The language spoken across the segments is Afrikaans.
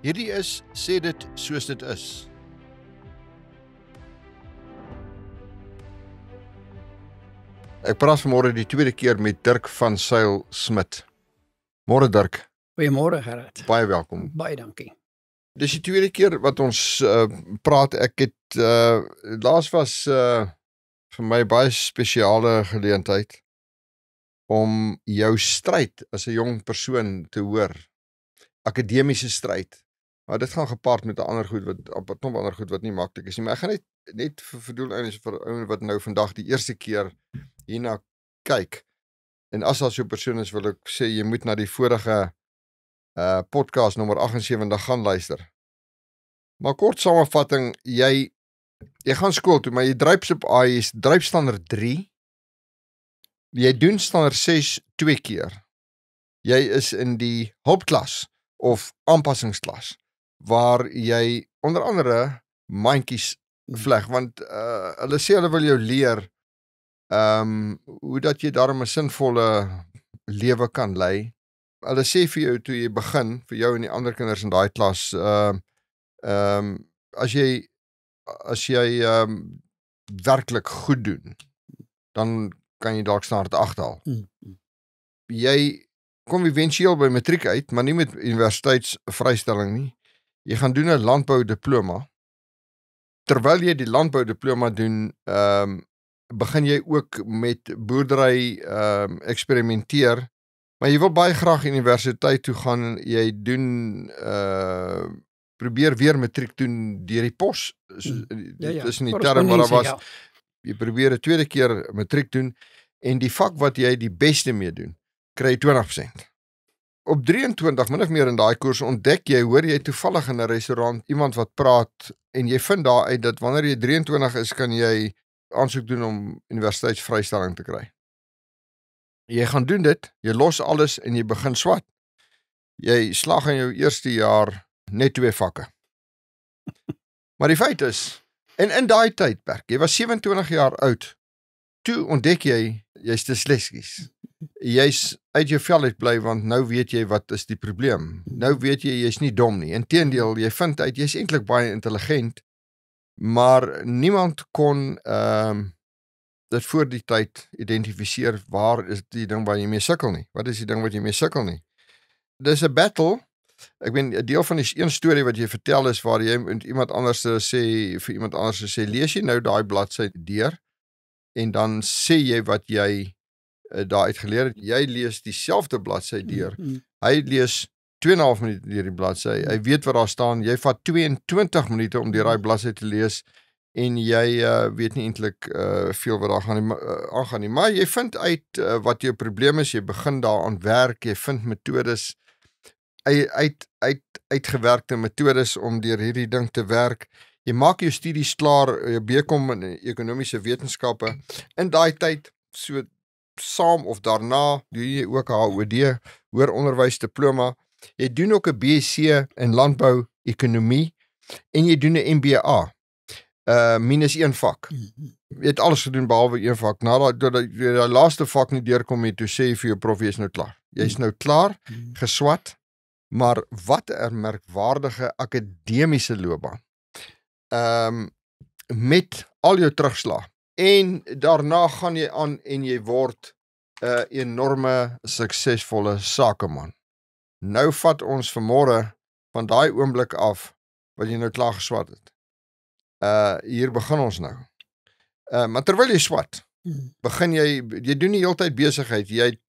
Hierdie is Sê dit soos dit is. Ek praat vanmôre die tweede keer met Dirk van Sail Smit. Môre Dirk, Goeiemôre Gerard. baie welkom. Baie dankie. Dis die tweede keer wat ons praat. Ek het laas was vir my baie spesiale geleentheid om jou stryd as 'n jong persoon te hoor. Akademiese stryd. Maar dit gaan gepaard met 'n ander goed wat ander goed wat nie maklik is nie. Maar ek gaan net vir doeleindes vir ou wat nou vandag die eerste keer hierna kyk. En as so 'n persoon is, wil ek sê jy moet na die vorige podcast nommer 78 gaan luister. Maar kort samevatting, jy gaan skool toe, maar jy dryps op A, jy dryp standaard 3. Jy doen standaard 6 2 keer. Jy is in die hulpklas of aanpassingsklas waar jy onder andere mandjies vleg, want hulle sê hulle wil jou leer hoe dat jy daarom 'n sinvolle lewe kan lei. Hulle sê vir jou toe jy begin, vir jou en die ander kinders in daai klas, as jy werklik goed doen, dan kan jy dalk standaard 8 haal. Jy kom éventueel by matriek uit, maar nie met universiteitsvrystelling nie. Jy gaan doen 'n landboudiploma. Terwyl jy die landboudiploma doen, begin jy ook met boerdery eksperimenteer, maar jy wil baie graag universiteit toe gaan. Jy doen probeer weer matriek doen deur die pos. Dis in die term wat daar was. Ja. Jy probeer 'n tweede keer matriek doen en die vak wat jy die beste mee doen, kry jy 20%. Op 23, min of meer in daai koers, hoor jy toevallig in 'n restaurant iemand wat praat en jy vind daar uit dat wanneer jy 23 is, kan jy aansoek doen om universiteitsvrystelling te kry. Jy gaan doen dit, jy los alles en jy begin swat. Jy slaag in jou eerste jaar net 2 vakke. Maar die feit is, en in daai tydperk, jy was 27 jaar oud, toe ontdek jy's disleksies. Jy's uit jou vel uit bly, want nou weet jy wat is die probleem. Nou weet jy's nie dom nie. Inteendeel, jy vind uit jy's eintlik baie intelligent, maar niemand kon dit voor die tyd identifiseer waar is die ding waar jy mee sukkel nie. Wat is die ding wat jy mee sukkel nie? Dis 'n battle. Ek weet 'n deel van die een storie wat jy vertel is waar jy met iemand anders vir iemand anders sê, lees jy nou daai bladsy deur en dan sê jy wat jy daar uit geleer het. Jy lees dieselfde bladsy deur. Hy lees 2,5 minute deur die bladsy. Hy weet wat daar staan. Jy vat 22 minute om deur daai bladsy te lees en jy weet nie eintlik veel wat daar aangaan nie. Maar jy vind uit wat jou probleem is. Jy begin daaraan werk. Jy vind metodes uitgewerkte metodes om deur hierdie ding te werk. Jy maak jou studies klaar, jou BCom in ekonomiese wetenskappe. In daai tyd, so saam of daarna, doen jy ook 'n HOD, hoër onderwys diploma. Jy doen ook 'n BSc in landbou ekonomie en jy doen 'n MBA. Minus 1 vak. Jy het alles gedoen behalwe 1 vak. Nadat jy laaste vak nie deurkom het, toe sê jy vir jou prof, jy is nou klaar. Jy's nou klaar, geswat, maar wat 'n merkwaardige akademiese loopbaan. Met al jou terugslag. En daarna gaan jy aan en jy word 'n enorme suksesvolle sakeman. Nou vat ons vanmôre van daai oomblik af wat jy nou klaar geswat het. Hier begin ons nou. Maar terwyl jy swat, begin jy doen die hele tyd besigheid. Jy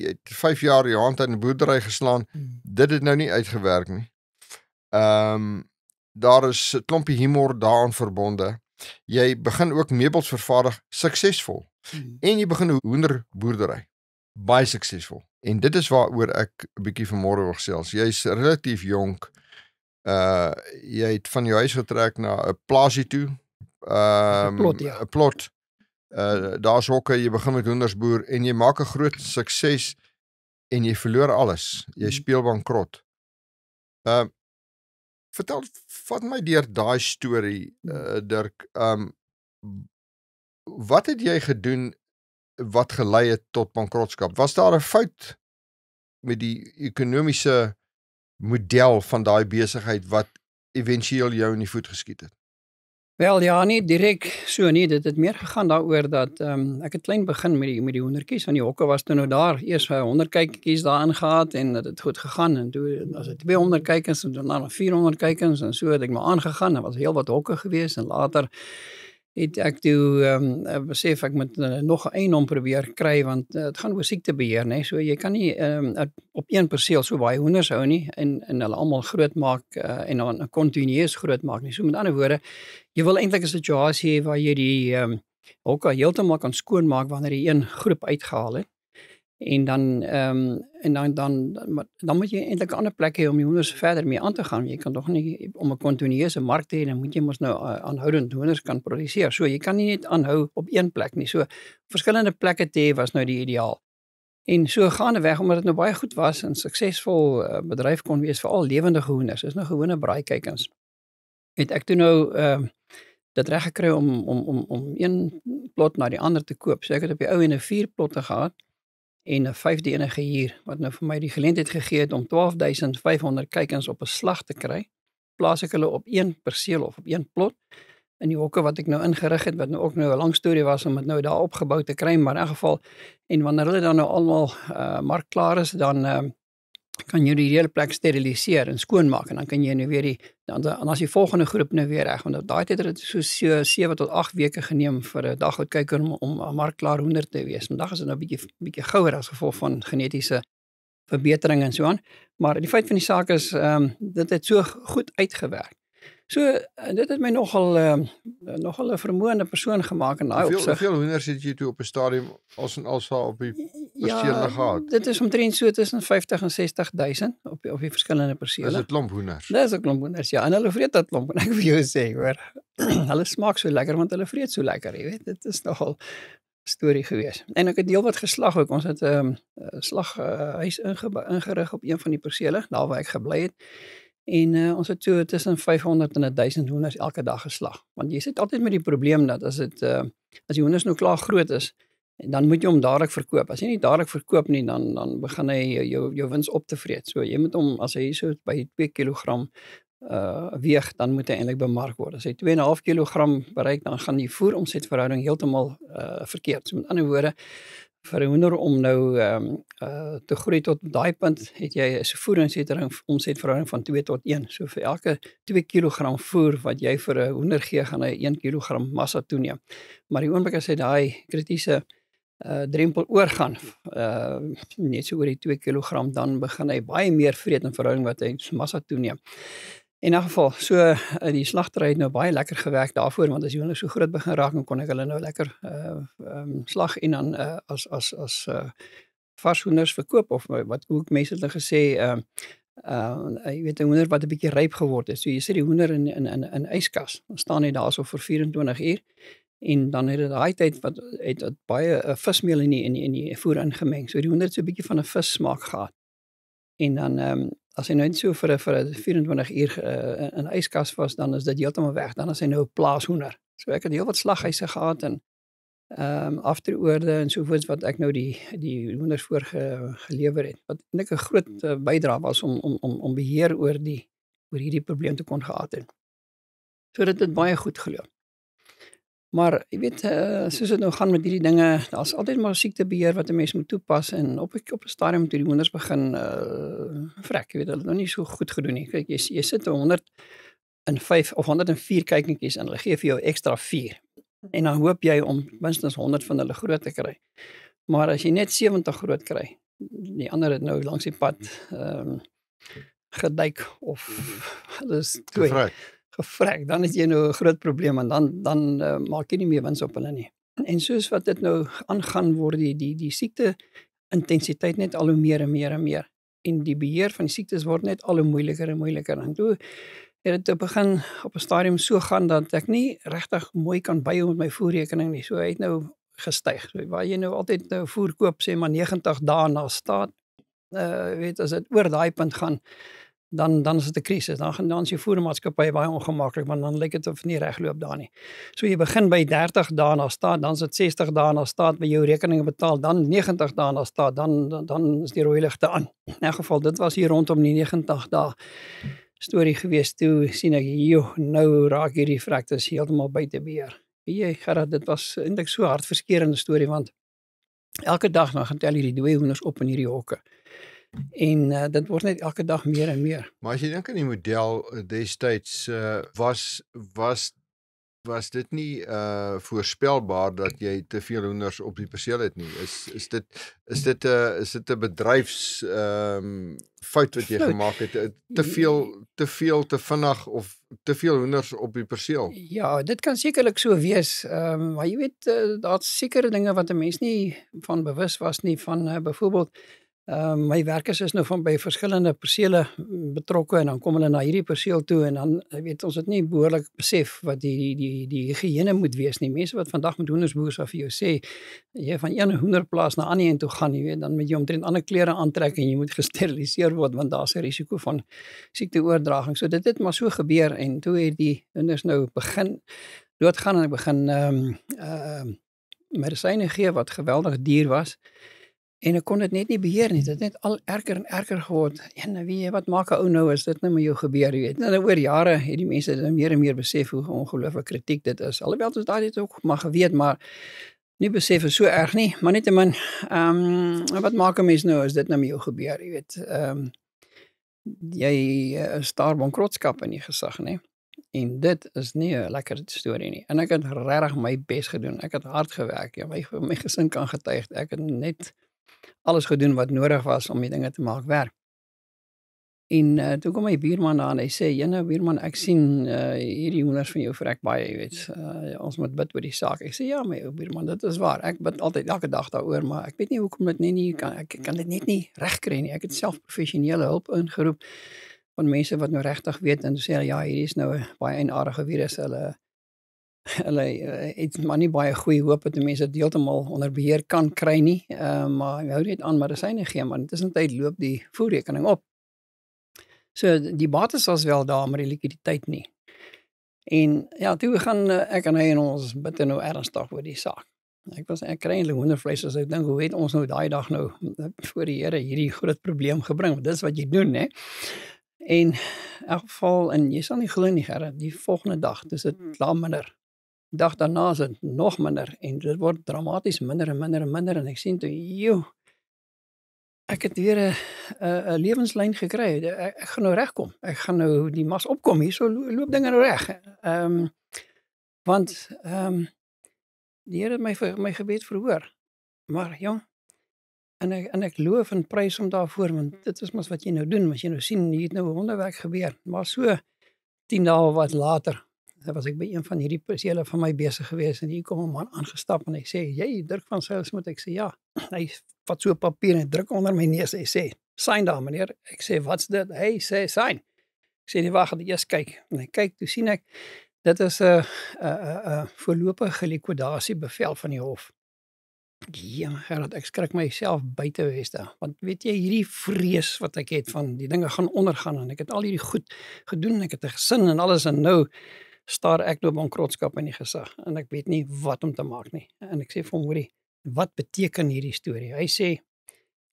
het 5 jaar jou hand in die boerdery geslaan. Dit het nou nie uitgewerk nie. Daar is 'n klompie humor daaraan verbonde. Jy begin ook meubels vervaardig, suksesvol. En jy begin 'n hoenderboerdery, baie suksesvol. En dit is waaroor ek 'n bietjie vanmôre wil gesels. Jy's relatief jonk. Jy het van jou huis getrek na 'n plaasie toe. 'n plot. Daar's hokke, jy begin met hoenders boer en jy maak 'n groot sukses en jy verloor alles. Jy speel bankrot. Vertel, vat my deur daai storie, Dirk. Wat het jy gedoen wat gelei het tot bankrotskap? Was daar 'n fout met die ekonomiese model van daai besigheid wat éventueel jou in die voet geskiet het? Wel ja, nie direk so nie, dit het meer gegaan daaroor dat ek het klein begin met die hoendertjies, want die hokke was toe nou daar, eers 100 kykertjies daarin gehad en dit het goed gegaan en toe as dit 200 kykens en dan nog 400 kykens en so het ek maar aangegaan, daar was heel wat hokke gewees en later het ek toe besef ek moet nog 'n eienaam probeer kry want dit gaan oor siektebeheer, né? So jy kan nie op een perseel so baie hoenders hou nie en hulle almal groot maak en dan kontinueus groot maak nie. So met ander woorde, jy wil eintlik 'n situasie hê waar jy die hokke heeltemal kan skoonmaak wanneer jy een groep uitgehaal het. En dan moet jy eintlik 'n ander plek hê om die hoenders verder mee aan te gaan. Jy kan tog nie om 'n kontinueuse mark te hê, dan moet jy mos nou aanhoudend hoenders kan produseer. So jy kan nie net aanhou op een plek nie. So verskillende plekke te hê was nou die ideaal. En so gaandeweg omdat dit nou baie goed was en suksesvol bedryf kon wees vir al lewendige hoenders. Dis nou gewone braaikykens. Het ek toe nou dit reg gekry om een plot na die ander te koop. So ek het op die ou ene 4 plotte gehad en 'n 5de ene gehuur wat nou vir my die geleentheid gegee het om 12.500 kykens op 'n slag te kry. Plaas ek hulle op een perseel of op een plot. In die hokke wat ek nou ingerig het wat nou ook nou 'n lang storie was om dit nou daar opgebou te kry, maar in 'n geval en wanneer hulle dan nou almal markklaar is dan kan jy die hele plek steriliseer en skoonmaak en dan kan jy nou weer dan as die volgende groep nou weer reg want daai tyd het dit so 7 tot 8 weke geneem vir 'n daghoutkyker om 'n markklaar hoender te wees. Vandag is dit nou bietjie gouer as gevolg van genetiese verbetering en so aan. Maar die feit van die saak is dit het so goed uitgewerk. So dit het my nogal 'n vermoënde persoon gemaak in daai opsig. Hoeveel hoenders het jy toe op 'n stadium als op die persele gehad? Dit is omtrent so tussen 50 en 60.000 op die verskillende persele. Dis 'n klomp hoenders. Dis 'n klomp hoenders, ja. En hulle vreet dat klomp en ek wil jou sê, hoor. Hulle smaak so lekker want hulle vreet so lekker, jy weet. Dit is nogal 'n storie gewees. En ek het deel wat geslag ook. Ons het 'n slaghuis ingerig op een van die persele, daar waar ek gebly het. En ons het so tussen 500 en 1000 hoenders elke dag geslag. Want jy sit altyd met die probleem dat as die hoenders nou klaar groot is, dan moet jy hom dadelik verkoop. As jy nie dadelik verkoop nie, dan begin hy jou wins op te vreet. So jy moet hom as hy so by 2 kg weeg, dan moet hy eintlik bemark word. As hy 2,5 kg bereik, dan gaan die voer-omsetverhouding heeltemal verkeerd. So met ander woorde, vir 'n hoender om nou te groei tot daai punt, het jy 'n voer-omsetverhouding van 2 tot 1. So vir elke 2 kg voer wat jy vir 'n hoender gee, gaan hy 1 kg massa toeneem. Maar die oomblik as hy daai kritiese drempel oorgaan, net so oor die 2 kg, dan begin hy baie meer vreet in verhouding wat hy massa toeneem. In 'n geval, so die slagtery het nou baie lekker gewerk daarvoor, want as die hoenders so groot begin raak, dan kon ek hulle nou lekker slag en dan as vars hoenders verkoop of wat ook mense het gesê jy weet 'n hoender wat 'n bietjie ryp geword het. So jy sit die hoender in yskas. Dan staan hy daarso vir 24 uur en dan het dit daai tyd wat het baie vismeel in die voer ingemeng. So die hoender het so 'n bietjie van 'n vis smaak gehad. En dan as hy nou net so vir 'n 24 uur in yskas was, dan is dit heeltemal weg. Dan is hy nou 'n plaashoender. So ek het heel wat slaghuise gehad en afteroorde en sovoorts wat ek nou die hoenders voor gelewer het. Wat eintlik 'n groot bydrae was om beheer oor hierdie probleem te kon gehad het. So dit het baie goed geloop. Maar jy weet, soos dit nou gaan met hierdie dinge, daar's altyd maar siektebeheer wat 'n mens moet toepas en op 'n stadium toe die hoenders begin vrek, jy weet, hulle het nou nie so goed gedoen nie. Kyk, jy sit 105 of 104 kykentjies en hulle gee vir jou ekstra 4. En dan hoop jy om minstens 100 van hulle groot te kry. Maar as jy net 70 groot kry, die ander het nou langs die pad geduik of hulle is gevrek, dan het jy nou 'n groot probleem en dan maak jy nie meer wins op hulle nie. En soos wat dit nou aangaan word die siekte intensiteit net al hoe meer en meer en meer. En die beheer van die siektes word net al hoe moeiliker en moeiliker. En toe het dit begin op 'n stadium so gaan dat ek nie regtig mooi kan byhou met my voerrekening nie. So hy het nou gestyg. So waar jy nou altyd nou voer koop sê maar 90 dae na staat, weet as dit oor daai punt gaan, dan is dit 'n krisis. Dan is die voermaatskappy baie ongemaklik, want dan lyk dit of nie regloop daar nie. So jy begin by 30 dae na staat, dan is dit 60 dae na staat by jou rekeninge betaal, dan 90 dae na staat, dan is die rooi ligte aan. In 'n geval, dit was hier rondom die 90 dae storie gewees. Toe sien ek, joh, nou raak hierdie vragtes heeltemal buite beheer. Weet jy, Gerard, dit was eintlik so hartverskeurende storie, want elke dag dan gaan tel hierdie dooie hoenders op in hierdie hokke. En dit word net elke dag meer en meer. Maar as jy dink aan die model destyds, was dit nie voorspelbaar dat jy te veel hoenders op die perseel het nie? Is dit 'n bedryfs fout wat jy gemaak het? Te veel te vinnig of te veel hoenders op die perseel? Ja, dit kan sekerlik so wees. Maar jy weet, daar's sekere dinge wat 'n mens nie van bewus was nie, van byvoorbeeld my werkers is nou van by verskillende persele betrokke en dan kom hulle na hierdie perseel toe en dan weet ons het nie behoorlik besef wat die higiëne moet wees nie. Mense wat vandag met hoenders boer sal vir jou sê, jy van een hoenderplaas na ander een toe gaan, jy weet, dan moet jy omtrent ander klere aantrek en jy moet gesteriliseer word want daar's 'n risiko van siekteoordraging. So dit het maar so gebeur en toe het die hoenders nou begin doodgaan en ek begin medisyne gee wat geweldig duur was. En ek kon dit net nie beheer nie, dit het net al erger en erger geword. En weet jy, wat maak 'n ou nou as dit nou met jou gebeur, jy weet. Nou oor jare het die mense meer en meer besef hoe ongelooflik kritiek dit is. Alhoewel ons daai dit ook maar geweet, maar nie besef is so erg nie. Maar nietemin, wat maak 'n mens nou as dit nou met jou gebeur, jy weet. Jy staar bankrotskap in die gesig, nê. En dit is nie 'n lekker storie nie. En ek het regtig my bes gedoen. Ek het hard gewerk. Ja, my gesin kan getuig. Ek het net alles gedoen wat nodig was om die dinge te maak werk. En toe kom my buurman daar en hy sê, "Jene buurman, ek sien hierdie hoenders van jou vrek baie, jy weet. Ons moet bid oor die saak." Ek sê, "Ja, my ou buurman, dit is waar. Ek bid altyd elke dag daaroor, maar ek weet nie hoekom dit ek kan dit net nie regkry nie. Ek het self professionele hulp ingeroep van mense wat nou regtig weet en sê, ja, hierdie is nou 'n baie eienaardige virus. Hulle het maar nie baie goeie hoop dat die mense dit heeltemal onder beheer kan kry nie, maar hou net aan medisyne gee, maar intussen tyd loop die voerrekening op. So die bates was wel daar, maar die likwiditeit nie. En ja, toe gaan ek en hy en ons bid nou ernstig oor die saak. Ek kry eintlik hoendervleis as ek dink, hoe het ons nou daai dag nou voor die Here hierdie groot probleem gebring, want dis wat jy doen, hè. En in elk geval, en jy sal nie glo nie, Gerard, die volgende dag, dis dit klaar minder. Die dag daarna is dit nog minder, en dit word dramaties minder en minder en minder, en ek sien toe, joh, ek het weer 'n lewenslyn gekry, ek gaan nou regkom, ek gaan nou die mas opkom, hier so loop dinge nou reg, want die Here het my gebed verhoor, maar jong, en ek loof en prys hom daarvoor, want dit is mos wat jy nou doen, as jy nou sien, hier het nou 'n wonderwerk gebeur, maar so 10 dae of wat later, was ek by een van hierdie persele van my besig gewees, en hier kom 'n man aangestap, en hy sê, "Jy, Dirk van Sailsmith," ek sê, "Ja," hy vat so 'n papier en druk onder my neus, hy sê, "Sign daar, meneer," ek sê, "Wat's dit?" Hy sê, "Sign," ek sê, "Nee, wag, ek eers kyk," en hy kyk, toe sien ek, dit is 'n voorlopige likwidasiebevel van die hof. Ja, Gerard, ek skrik myself buite weste, want weet jy, hierdie vrees wat ek het van die dinge gaan ondergaan, en ek het al hierdie goed gedoen, ek het 'n gesin en alles, en nou staar ek nou bankrotskap in die gesig, en ek weet nie wat om te maak nie, en ek sê vir hom, hoorie, wat beteken hierdie storie? Hy sê,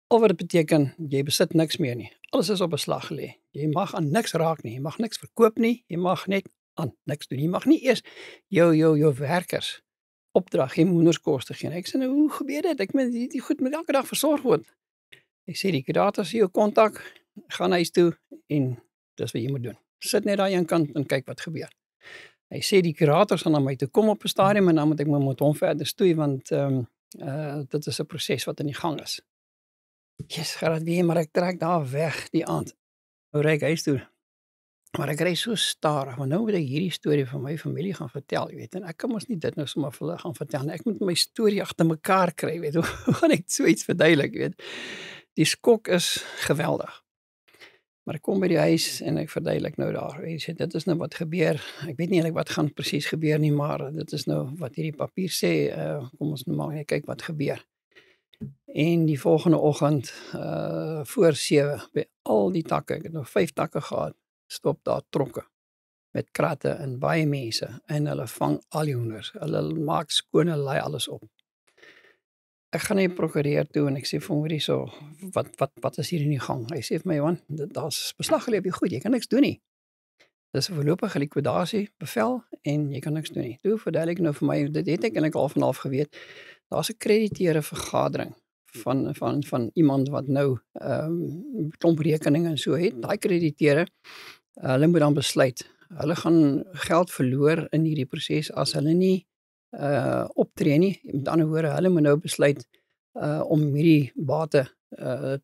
al wat dit beteken, jy besit niks meer nie, alles is op beslag gelê, jy mag aan niks raak nie, jy mag niks verkoop nie, jy mag net aan niks doen, jy mag nie eers jou werkers opdrag gee om hoenderskoste gee. Ek sê, nou, hoe gebeur dit? Ek meen, die goed moet elke dag versorg word. Ek sê, die kurator sê jou kontak, gaan huis toe, en dis wat jy moet doen. Sit net daar aan kant en kyk wat gebeur. Hy sê, die kurator sal na my toe kom op 'n stadium, en dan moet ek my met hom verder stoei, want dit is 'n proses wat in die gang is. Yes, Gerard, weet jy, maar ek trek daar weg die aand. Nou ry ek huis toe. Maar ek ry so stadig, want nou moet ek hierdie storie van my familie gaan vertel, jy weet, en ek kan mos nie dit nou sommer vir hulle gaan vertel nie, ek moet my storie agter mekaar kry, weet, hoe gaan ek so iets verduidelik, weet. Die skok is geweldig. Maar ek kom by die huis en ek verduidelik nou daar, weet jy, dit is nou wat gebeur, ek weet nie eintlik wat gaan presies gebeur nie, maar dit is nou wat hierdie papier sê, kom ons nou maar kyk wat gebeur. En die volgende oggend, voor 7, by al die takke, ek het nog 5 takke gehad, stop daar trokke met kratte en baie mense en hulle vang al die hoenders. Hulle maak skoon, hulle laai alles op. Ek gaan na die prokureur toe en ek sê vir hom hierso, wat is hier in die gang? Hy sê vir my, "Johan, daar's beslag gelê op jou goed, jy kan niks doen nie. Dis 'n voorlopige likwidasie bevel en jy kan niks doen nie." Toe verduidelik nou vir my, dit het ek eintlik al vanaf geweet. Daar's 'n krediteure vergadering van iemand wat nou klomp rekeninge en so het. Daai krediteure, hulle moet dan besluit. Hulle gaan geld verloor in hierdie proses as hulle nie optree nie. Met ander woorde, hulle moet nou besluit om hierdie bate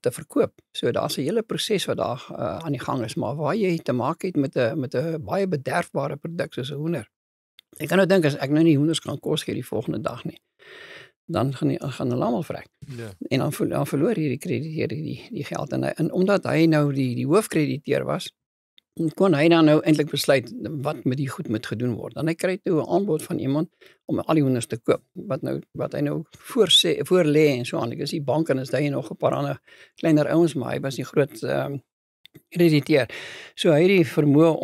te verkoop. So daar's 'n hele proses wat daar aan die gang is, maar waar jy te maak het met 'n baie bederfbare produk soos 'n hoender. Ek kan nou dink as ek nou nie hoenders kan kos gee die volgende dag nie, dan gaan hulle almal vrek. Ja. En dan verloor hierdie krediteur die geld en omdat hy nou die hoofkrediteur was, kon hy dan nou eintlik besluit wat met die goed moet gedoen word. Dan hy kry toe 'n aanbod van iemand om al die hoenders te koop, wat hy nou voor lê en so aan. Ek is die bank en is hy nog 'n paar ander kleiner ouens, maar hy was die groot krediteur. So hy het die vermoë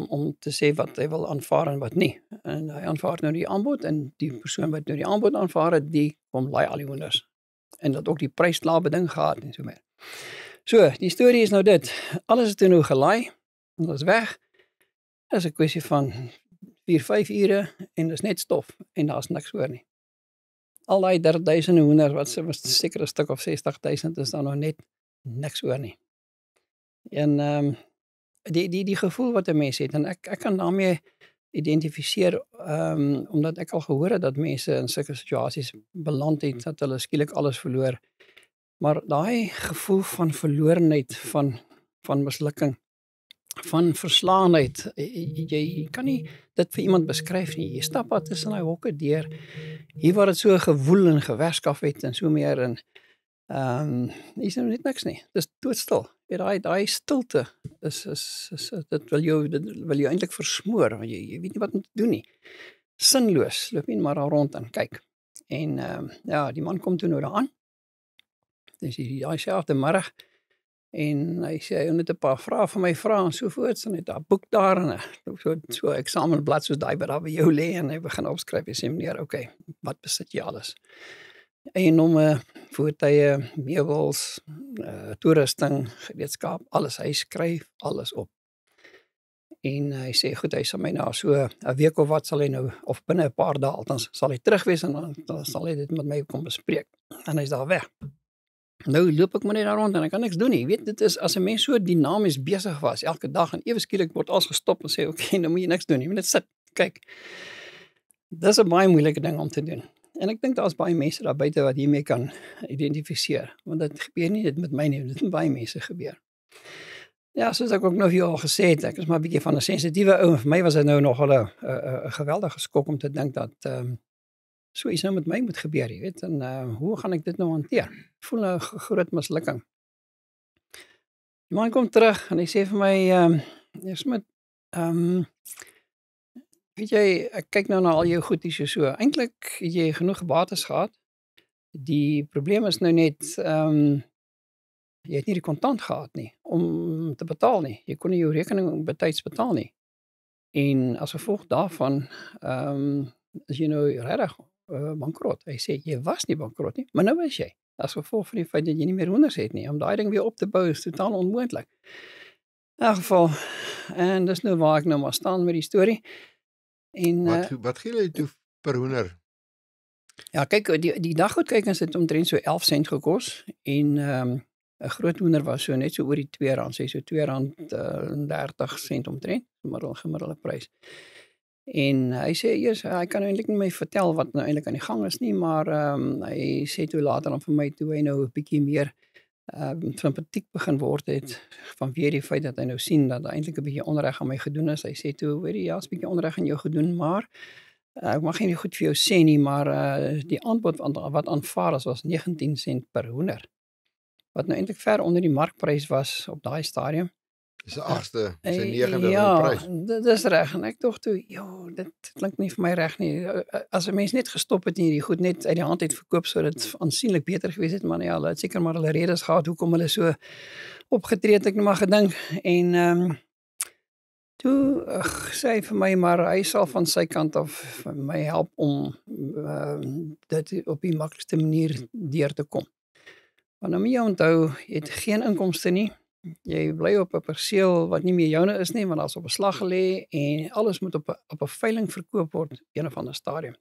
om te sê wat hy wil aanvaar en wat nie. En hy aanvaar nou die aanbod en die persoon wat nou die aanbod aanvaar het, die kom laai al die hoenders. En dat ook die prys klaar beding gehad en so meer. So, die storie is nou dit. Alles is toe nou gelaai. En dat is weg. Dit is 'n kwessie van 4-5 ure en dis net stof en daar's niks oor nie. Al daai 3000 hoender wat se was seker 'n stuk of 60000 is daar nog net niks oor nie. En die gevoel wat 'n mens het en ek kan daarmee identifiseer omdat ek al gehoor het dat mense in sulke situasies beland het dat hulle skielik alles verloor. Maar daai gevoel van verlorenheid, van mislukking, van verslaanheid, jy kan nie dit vir iemand beskryf nie. Jy stap daar tussen daai hokke deur, hier waar dit so gewoel en gewerskaf het en so meer en is nou net niks nie. Dis doodstil. Daai stilte is dit wil jou eintlik versmoor, want jy weet nie wat om te doen nie. Sinloos, loop nie maar daar rond en kyk. En ja, die man kom toe nou daaraan. Dis daai selfde middag en hy sê hy het 'n paar vrae vir my vra en so voorts en hy het 'n boek daar en so eksamenblad soos daai wat daar by jou lê en hy begin opskryf. Hy sê meneer, okay, wat besit jy alles? Eiendomme, voertuie, meubels, toerusting, gereedskap, alles. Hy skryf alles op. En hy sê goed, hy sal my na so 'n week of wat sal hy nou of binne 'n paar dae althans sal hy terug wees en dan sal hy dit met my kom bespreek. En hy's daar weg. Nou loop ek maar net daar rond en ek kan niks doen nie. Jy weet, dit is as 'n mens so dinamies besig was elke dag en ewe skielik word alles gestop en sê okay, nou moet jy niks doen nie. Jy moet net sit, kyk. Dis 'n baie moeilike ding om te doen. En ek dink daar's baie mense daar buite wat hiermee kan identifiseer, want dit gebeur nie net met my nie, dit met baie mense gebeur. Ja, soos ek ook nou vir jou al gesê het, ek is maar 'n bietjie van 'n sensitiewe ou en vir my was dit nou nog 'n geweldige skok om te dink dat so iets nou met my moet gebeur, jy weet, en hoe gaan ek dit nou hanteer? Ek voel nou 'n groot mislukking. Die man kom terug en hy sê vir my, eers met weet jy, ek kyk nou na al jou goed hier so. Eintlik het jy genoeg bates gehad. Die probleem is nou net, jy het nie die kontant gehad nie, om te betaal nie. Jy kon nie jou rekening betyds betaal nie. En as gevolg daarvan, is jy nou regtig bankrot. Hy sê, jy was nie bankrot nie, maar nou is jy. As gevolg van die feit dat jy nie meer hoenders het nie. Om daai ding weer op te bou is totaal onmoontlik. In elk geval, en dis nou waar ek nou maar staan met die storie. En Wat gee jy toe per hoender? Ja, kyk, die daggoedkykens het omtrent so 11 sent gekos en 'n groot hoender was so net so oor die R2, sê so R2.30 omtrent, gemiddelde prys. En hy sê eers, hy kan eintlik nie my vertel wat nou eintlik aan die gang is nie, maar hy sê toe later dan vir my toe hy nou 'n bietjie meer sympatiek begin word het, vanweer die feit dat hy nou sien dat eintlik 'n bietjie onreg aan my gedoen is. Hy sê toe, weet jy, ja, is 'n bietjie onreg aan jou gedoen, maar ek mag nie goed vir jou sê nie, maar die aanbod wat aanvaar is was 19 sent per hoender. Wat nou eintlik ver onder die markprys was op daai stadium. Dis 'n 8ste, sy 9de ja, prys. Dit is reg en ek dink toe, ja, dit klink nie vir my reg nie. As 'n mens net gestop het en hierdie goed net uit die hand uit verkoop sou dit aansienlik beter gewees het, maar ja, hulle het seker maar hulle redes gehad hoekom hulle so opgetree het ek nou maar gedink en toe sê hy vir my maar hy sal van sy kant af vir my help om dit op die maklikste manier deur te kom. Want nou moet jy onthou, jy het geen inkomste nie. Jy bly op 'n perseel wat nie meer joune is nie, want daar's op beslag gelê en alles moet op 'n veiling verkoop word op een of ander stadium.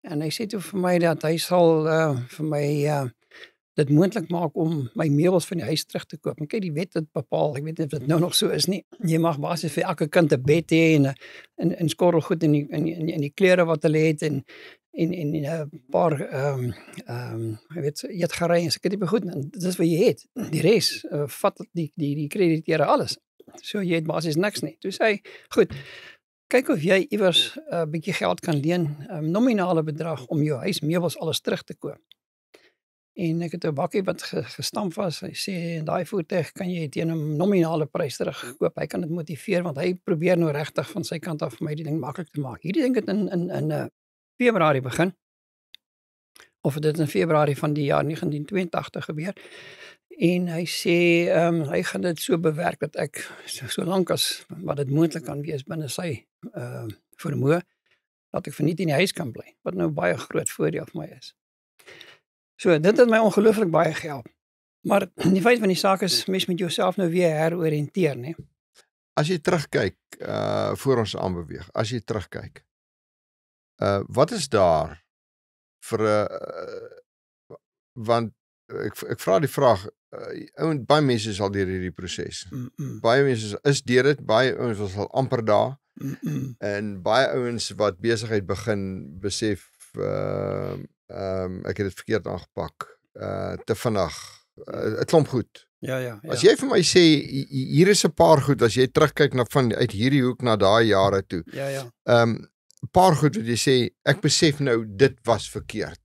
En hy sê toe vir my dat hy sal vir my dit moontlik maak om my meubels van die huis terug te koop. En kyk, die wet het bepaal, ek weet nie of dit nou nog so is nie. Jy mag basies vir elke kind 'n bed hê en skorrelgoed in die klere wat hulle het en 'n paar jy weet eetgerei en sulke tipe goed. En dis wat jy het. Die res vat die krediteure alles. So jy het basies niks nie. Toe sê hy, goed, kyk of jy iewers 'n bietjie geld kan leen, nominale bedrag om jou huismeubels alles terug te koop. En ek het 'n bakkie wat gestamp was. Hy sê daai voertuig kan jy teen 'n nominale prys terugkoop. Hy kan dit motiveer want hy probeer nou regtig van sy kant af vir my die ding maklik te maak. Hierdie ding het in Februarie begin. Of dit in Februarie van die jaar 1982 gebeur. En hy sê hy gaan dit so bewerk dat ek solank as wat dit moontlik kan wees binne sy vermoë dat ek verniet in die huis kan bly. Wat nou baie groot voordeel vir my is. So, dit het my ongelooflik baie gehelp. Maar die feit van die saak is, mens moet jouself nou weer heroriënteer, né? As jy terugkyk, voor ons aanbeweeg, as jy terugkyk, wat is daar vir want ek vra die vraag, baie mense is al deur hierdie proses. Baie mense is deur dit, baie ouens was al amper daar, en baie ouens wat besigheid begin besef, ek het dit verkeerd aangepak, te vinnig, 'n klomp goed. Ja. As jy vir my sê, hier is 'n paar goed, as jy terugkyk na van uit hierdie hoek na daai jare toe, 'n paar goed wat jy sê, ek besef nou, dit was verkeerd.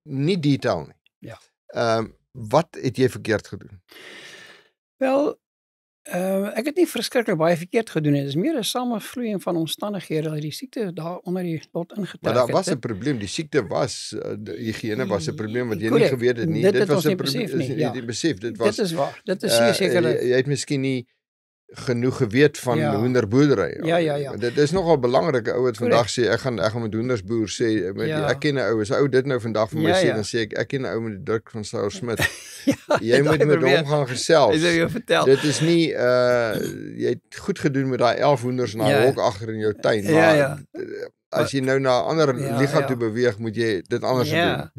Nie detail nie. Wat het jy verkeerd gedoen? Wel, ek het nie verskriklik baie verkeerd gedoen nie. Dit is meer 'n samevloeiing van omstandighede dat die siekte daar onder die lot ingetrek het. Maar daar was 'n probleem, die siekte was, die higiëne was 'n probleem wat jy nie geweet het nie. Dit was 'n probleem, jy besef, dit is waar, dit is seker. Jy het miskien nie genoeg geweet van hoenderboerdery. Ja. Dit is nogal belangrik. Ou wat vandag sê ek gaan met hoenders boer sê ek ken 'n ou, as 'n ou dit nou vandag vir my sê, dan sê ek ken 'n ou met die druk van Saul Smit. Jy moet met hom gaan gesels. Hy sê jou vertel. Dit is nie jy het goed gedoen met daai 11 hoenders in daai hok agter in jou tuin, maar as jy nou na 'n ander liga toe beweeg, moet jy dit anders doen.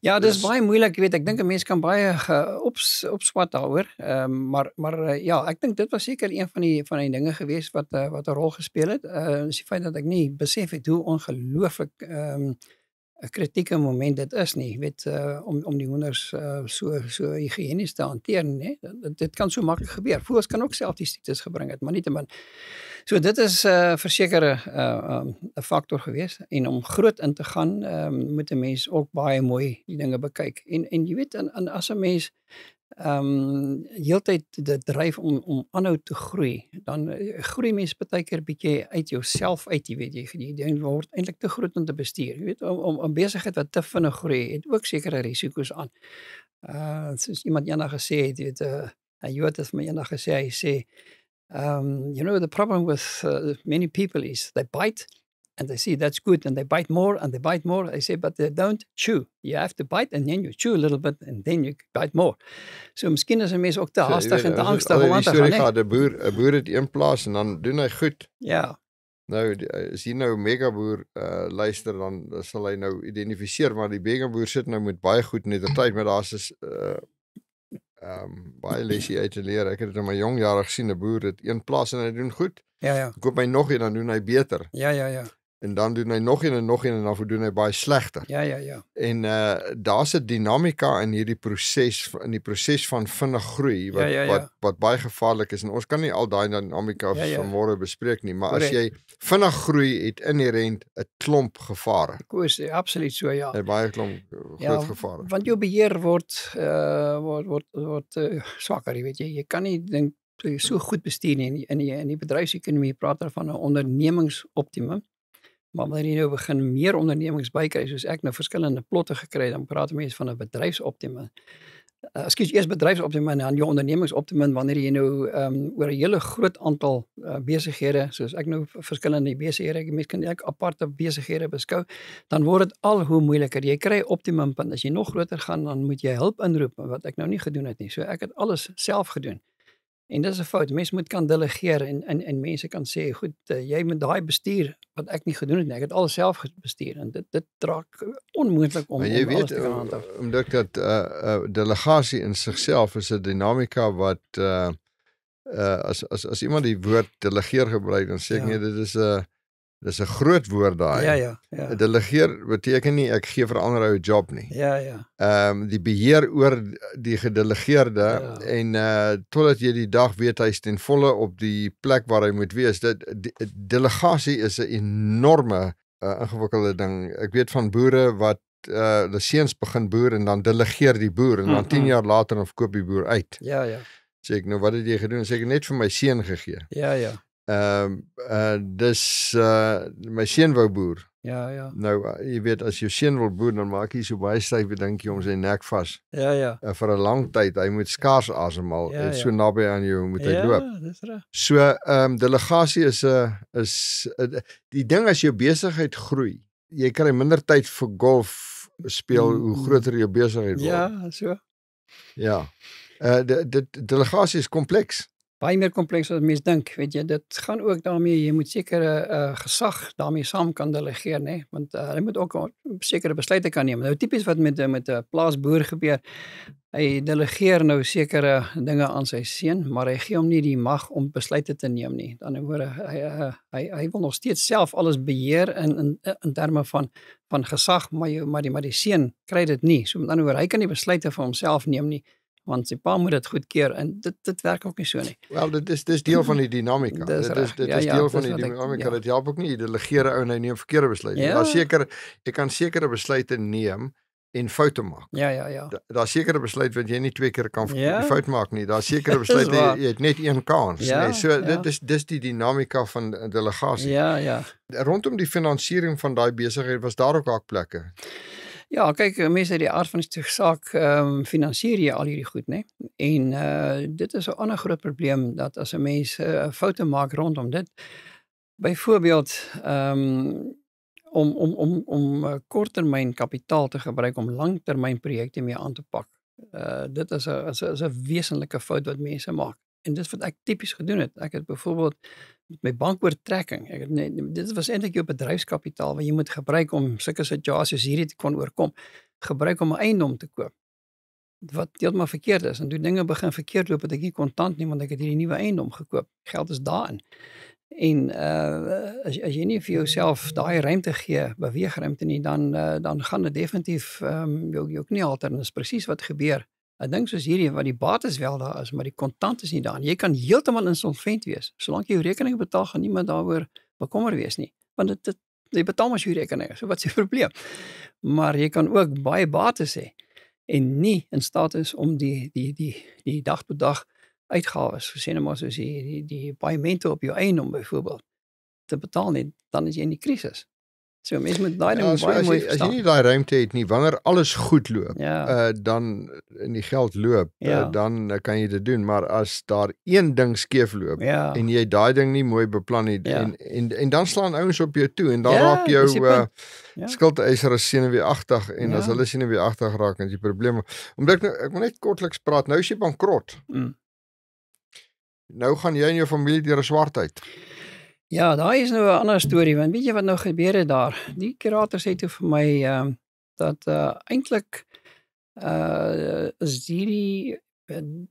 Ja, dis baie moeilik, jy weet, ek dink 'n mens kan baie opswat daaroor, maar ja, ek dink dit was seker een van die dinge gewees wat 'n rol gespeel het, is die feit dat ek nie besef het hoe ongelooflik 'n kritieke moment dit is nie, jy weet, om die hoenders so higiënies te hanteer, nee, dit kan so maklik gebeur. Voëls kan ook self die siektes gebring het, maar nietemin. So dit is verseker 'n faktor gewees, en om groot in te gaan, moet 'n mens ook baie mooi die dinge bekyk. En jy weet, as 'n mens heeltyd dit dryf om aanhou te groei, dan groei mens baie keer bietjie uit jouself uit, jy weet, jy word eintlik te groot om te bestuur, jy weet, om 'n besigheid wat te vinnig groei, het ook sekere risiko's aan. Soos iemand eendag gesê het, jy weet, 'n Jood het my eendag gesê, hy sê, you know, the problem with many people is they bite and they see that's good and they bite more and they bite more. They say, but they don't chew. You have to bite and then you chew a little bit and then you bite more. So miskien is 'n mens ook te haastig en te angstig om aan te gaan. 'n boer het een plaas en dan doen hy goed. Ja. Nou, as jy nou megaboer luister, dan sal hy nou identifiseer, maar die megaboer sit nou met baie goed in die tyd, maar daar's is baie lesie uit te leer. Ek het dit in my jong jare gesien, 'n boer het een plaas en hy doen goed. Ja. Koop hy nog een, dan doen hy beter. Ja. En dan doen hy nog een en dan doen hy baie slegter. Ja. En daar's 'n dinamika in hierdie proses, in die proses van vinnig groei wat baie gevaarlik is, en ons kan nie al daai dinamika vanmôre bespreek nie, maar as jy vinnig groei, het inherënt 'n klomp gevare. Koos, absoluut so, ja. 'n baie klomp groot gevare. Want jou beheer word swakker, jy weet jy kan nie dink so goed bestuur nie in die bedryfsekonomie praat van 'n ondernemingsoptimum. Maar wanneer jy nou begin meer ondernemings bykry, soos ek nou verskillende plotte gekry het, dan praat mense van 'n bedryfsoptimum. Ekskuus, eers bedryfsoptimum en dan jou ondernemingsoptimum wanneer jy nou oor 'n hele groot aantal besighede, soos ek nou verskillende besighede, mense kan ek aparte besighede beskou, dan word dit al hoe moeiliker. Jy kry optimum punt. As jy nog groter gaan, dan moet jy hulp inroep, wat ek nou nie gedoen het nie. So ek het alles self gedoen. En dis 'n fout. Mense moet kan delegeer en mense kan sê, goed, jy met daai bestuur wat ek nie gedoen het nie. Ek het alles self bestuur en dit raak onmoontlik om Maar jy alles weet, te kan handhaaf. omdat dat delegasie in sigself is 'n dinamika wat as iemand die woord delegeer gebruik, dan sê ek nee, dis 'n groot woord daai. Ja. Delegeer beteken nie ek gee vir ander ou 'n job nie. Ja. Die beheer oor die gedelegeerde en totdat jy die dag weet hy is ten volle op die plek waar hy moet wees. Delegasie is 'n enorme ingewikkelde ding. Ek weet van boere wat hulle seuns begin boer en dan delegeer die boer en dan 10 jaar later of koop die boer uit. Ja. Sê ek nou, wat het jy gedoen? Sê ek net vir my seun gegee. Ja. Dus my seun wou boer. Ja. Nou, jy weet, as jou seun wil boer, dan maak hy so baie stywe dinkie om sy nek vas. Ja. Vir 'n lang tyd, hy moet skaars asemhaal, so naby aan jou moet hy loop. Ja, dis reg. So, delegasie is die ding as jou besigheid groei, jy kry minder tyd vir golf speel, hoe groter jou besigheid word. Ja, so. Ja. Delegasie is kompleks. Baie meer kompleks as mens dink, weet jy, dit gaan ook daarmee, jy moet sekere gesag daarmee saam kan delegeer, né? Want hy moet ook sekere besluite kan neem. Nou tipies wat met 'n plaasboer gebeur, hy delegeer nou sekere dinge aan sy seun, maar hy gee hom nie die mag om besluite te neem nie. Dan hoor hy wil nog steeds self alles beheer in terme van gesag, maar die seun kry dit nie. So met ander woorde, hy kan nie besluite vir homself neem nie, want sy pa moet dit goedkeur en dit werk ook nie so nie. Wel, dit is deel van die dinamika. Dit is deel van die dinamika. Dit help ook nie, jy delegeer 'n ou en hy neem verkeerde besluite. Jy kan sekere besluite neem en foute maak. Ja. Daar's sekere besluit wat jy nie 2 keer kan fout maak nie. Daar's sekere besluite jy het net een kans, nee. So dis die dinamika van delegasie. Ja. Rondom die finansiering van daai besigheid was daar ook hakplekke. Ja, kyk, mense uit die aard van die saak finansier jy al hierdie goed, né? En dit is 'n ander groot probleem, dat as 'n mens foute maak rondom dit, byvoorbeeld om korttermyn kapitaal te gebruik om langtermyn projekte mee aan te pak. Dit is 'n wesenlike fout wat mense maak. En dit wat ek tipies gedoen het. Ek het byvoorbeeld met my bankoortrekking, dit was eintlik jou bedryfskapitaal wat jy moet gebruik om sulke situasies hierdie te kon oorkom, gebruik om 'n eiendom te koop. Wat heeltemal verkeerd is. En toe dinge begin verkeerd loop, het ek nie kontant nie, want ek het hierdie nuwe eiendom gekoop. Geld is daarin. En as jy nie vir jouself daai ruimte gee, beweegruimte nie, dan gaan dit definitief jou knie halter, en dis presies wat gebeur. 'n Ding soos hierdie wat die bates wel daar is, maar die kontant is nie daar. Jy kan heeltemal insolvent wees. Solank jy jou rekening betaal, gaan niemand daaroor bekommer wees nie. Want jy betaal mos jou rekening, so wat is die probleem? Maar jy kan ook baie bates hê en nie in staat is om die dag tot dag uitgawes, sê nou maar soos die paaiemente op jou eiendom byvoorbeeld, te betaal nie, dan is jy in die krisis. So mense moet daai ding baie mooi verstaan. As jy nie daai ruimte het nie, wanneer alles goed loop, dan in die geld loop, dan kan jy dit doen, maar as daar een ding skeef loop en jy daai ding nie mooi beplan nie, en dan slaan ouens op jou toe en dan raak jou skuldeiser senuweeagtig en as hulle senuweeagtig raak, dan is die probleem. Omdat ek wil net kortliks praat, nou is jy bankrot. Nou gaan jy en jou familie deur 'n swart tyd. Ja, daar is nou 'n ander storie, want weet jy wat nou gebeur het daar? Die kurator sê toe vir my dat eintlik is hierdie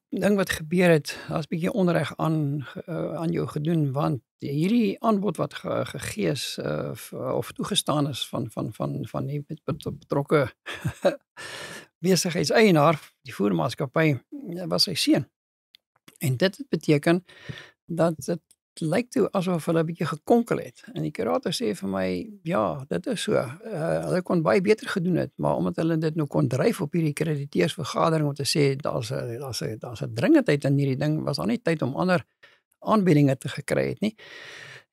ding wat gebeur het, daar's 'n bietjie onreg aan jou gedoen, want hierdie aanbod wat gegee is of toegestaan is van die betrokke besigheidseienaar, die voermaatskappy, was sy seun. En dit beteken dat dit lyk toe asof hulle 'n bietjie gekonkel het. En die kurator sê vir my, ja, dit is so. Hulle kon baie beter gedoen het, maar omdat hulle dit nou kon dryf op hierdie krediteursvergadering om te sê daar's 'n dringendheid in hierdie ding, was daar nie tyd om ander aanbiedinge te gekry het nie.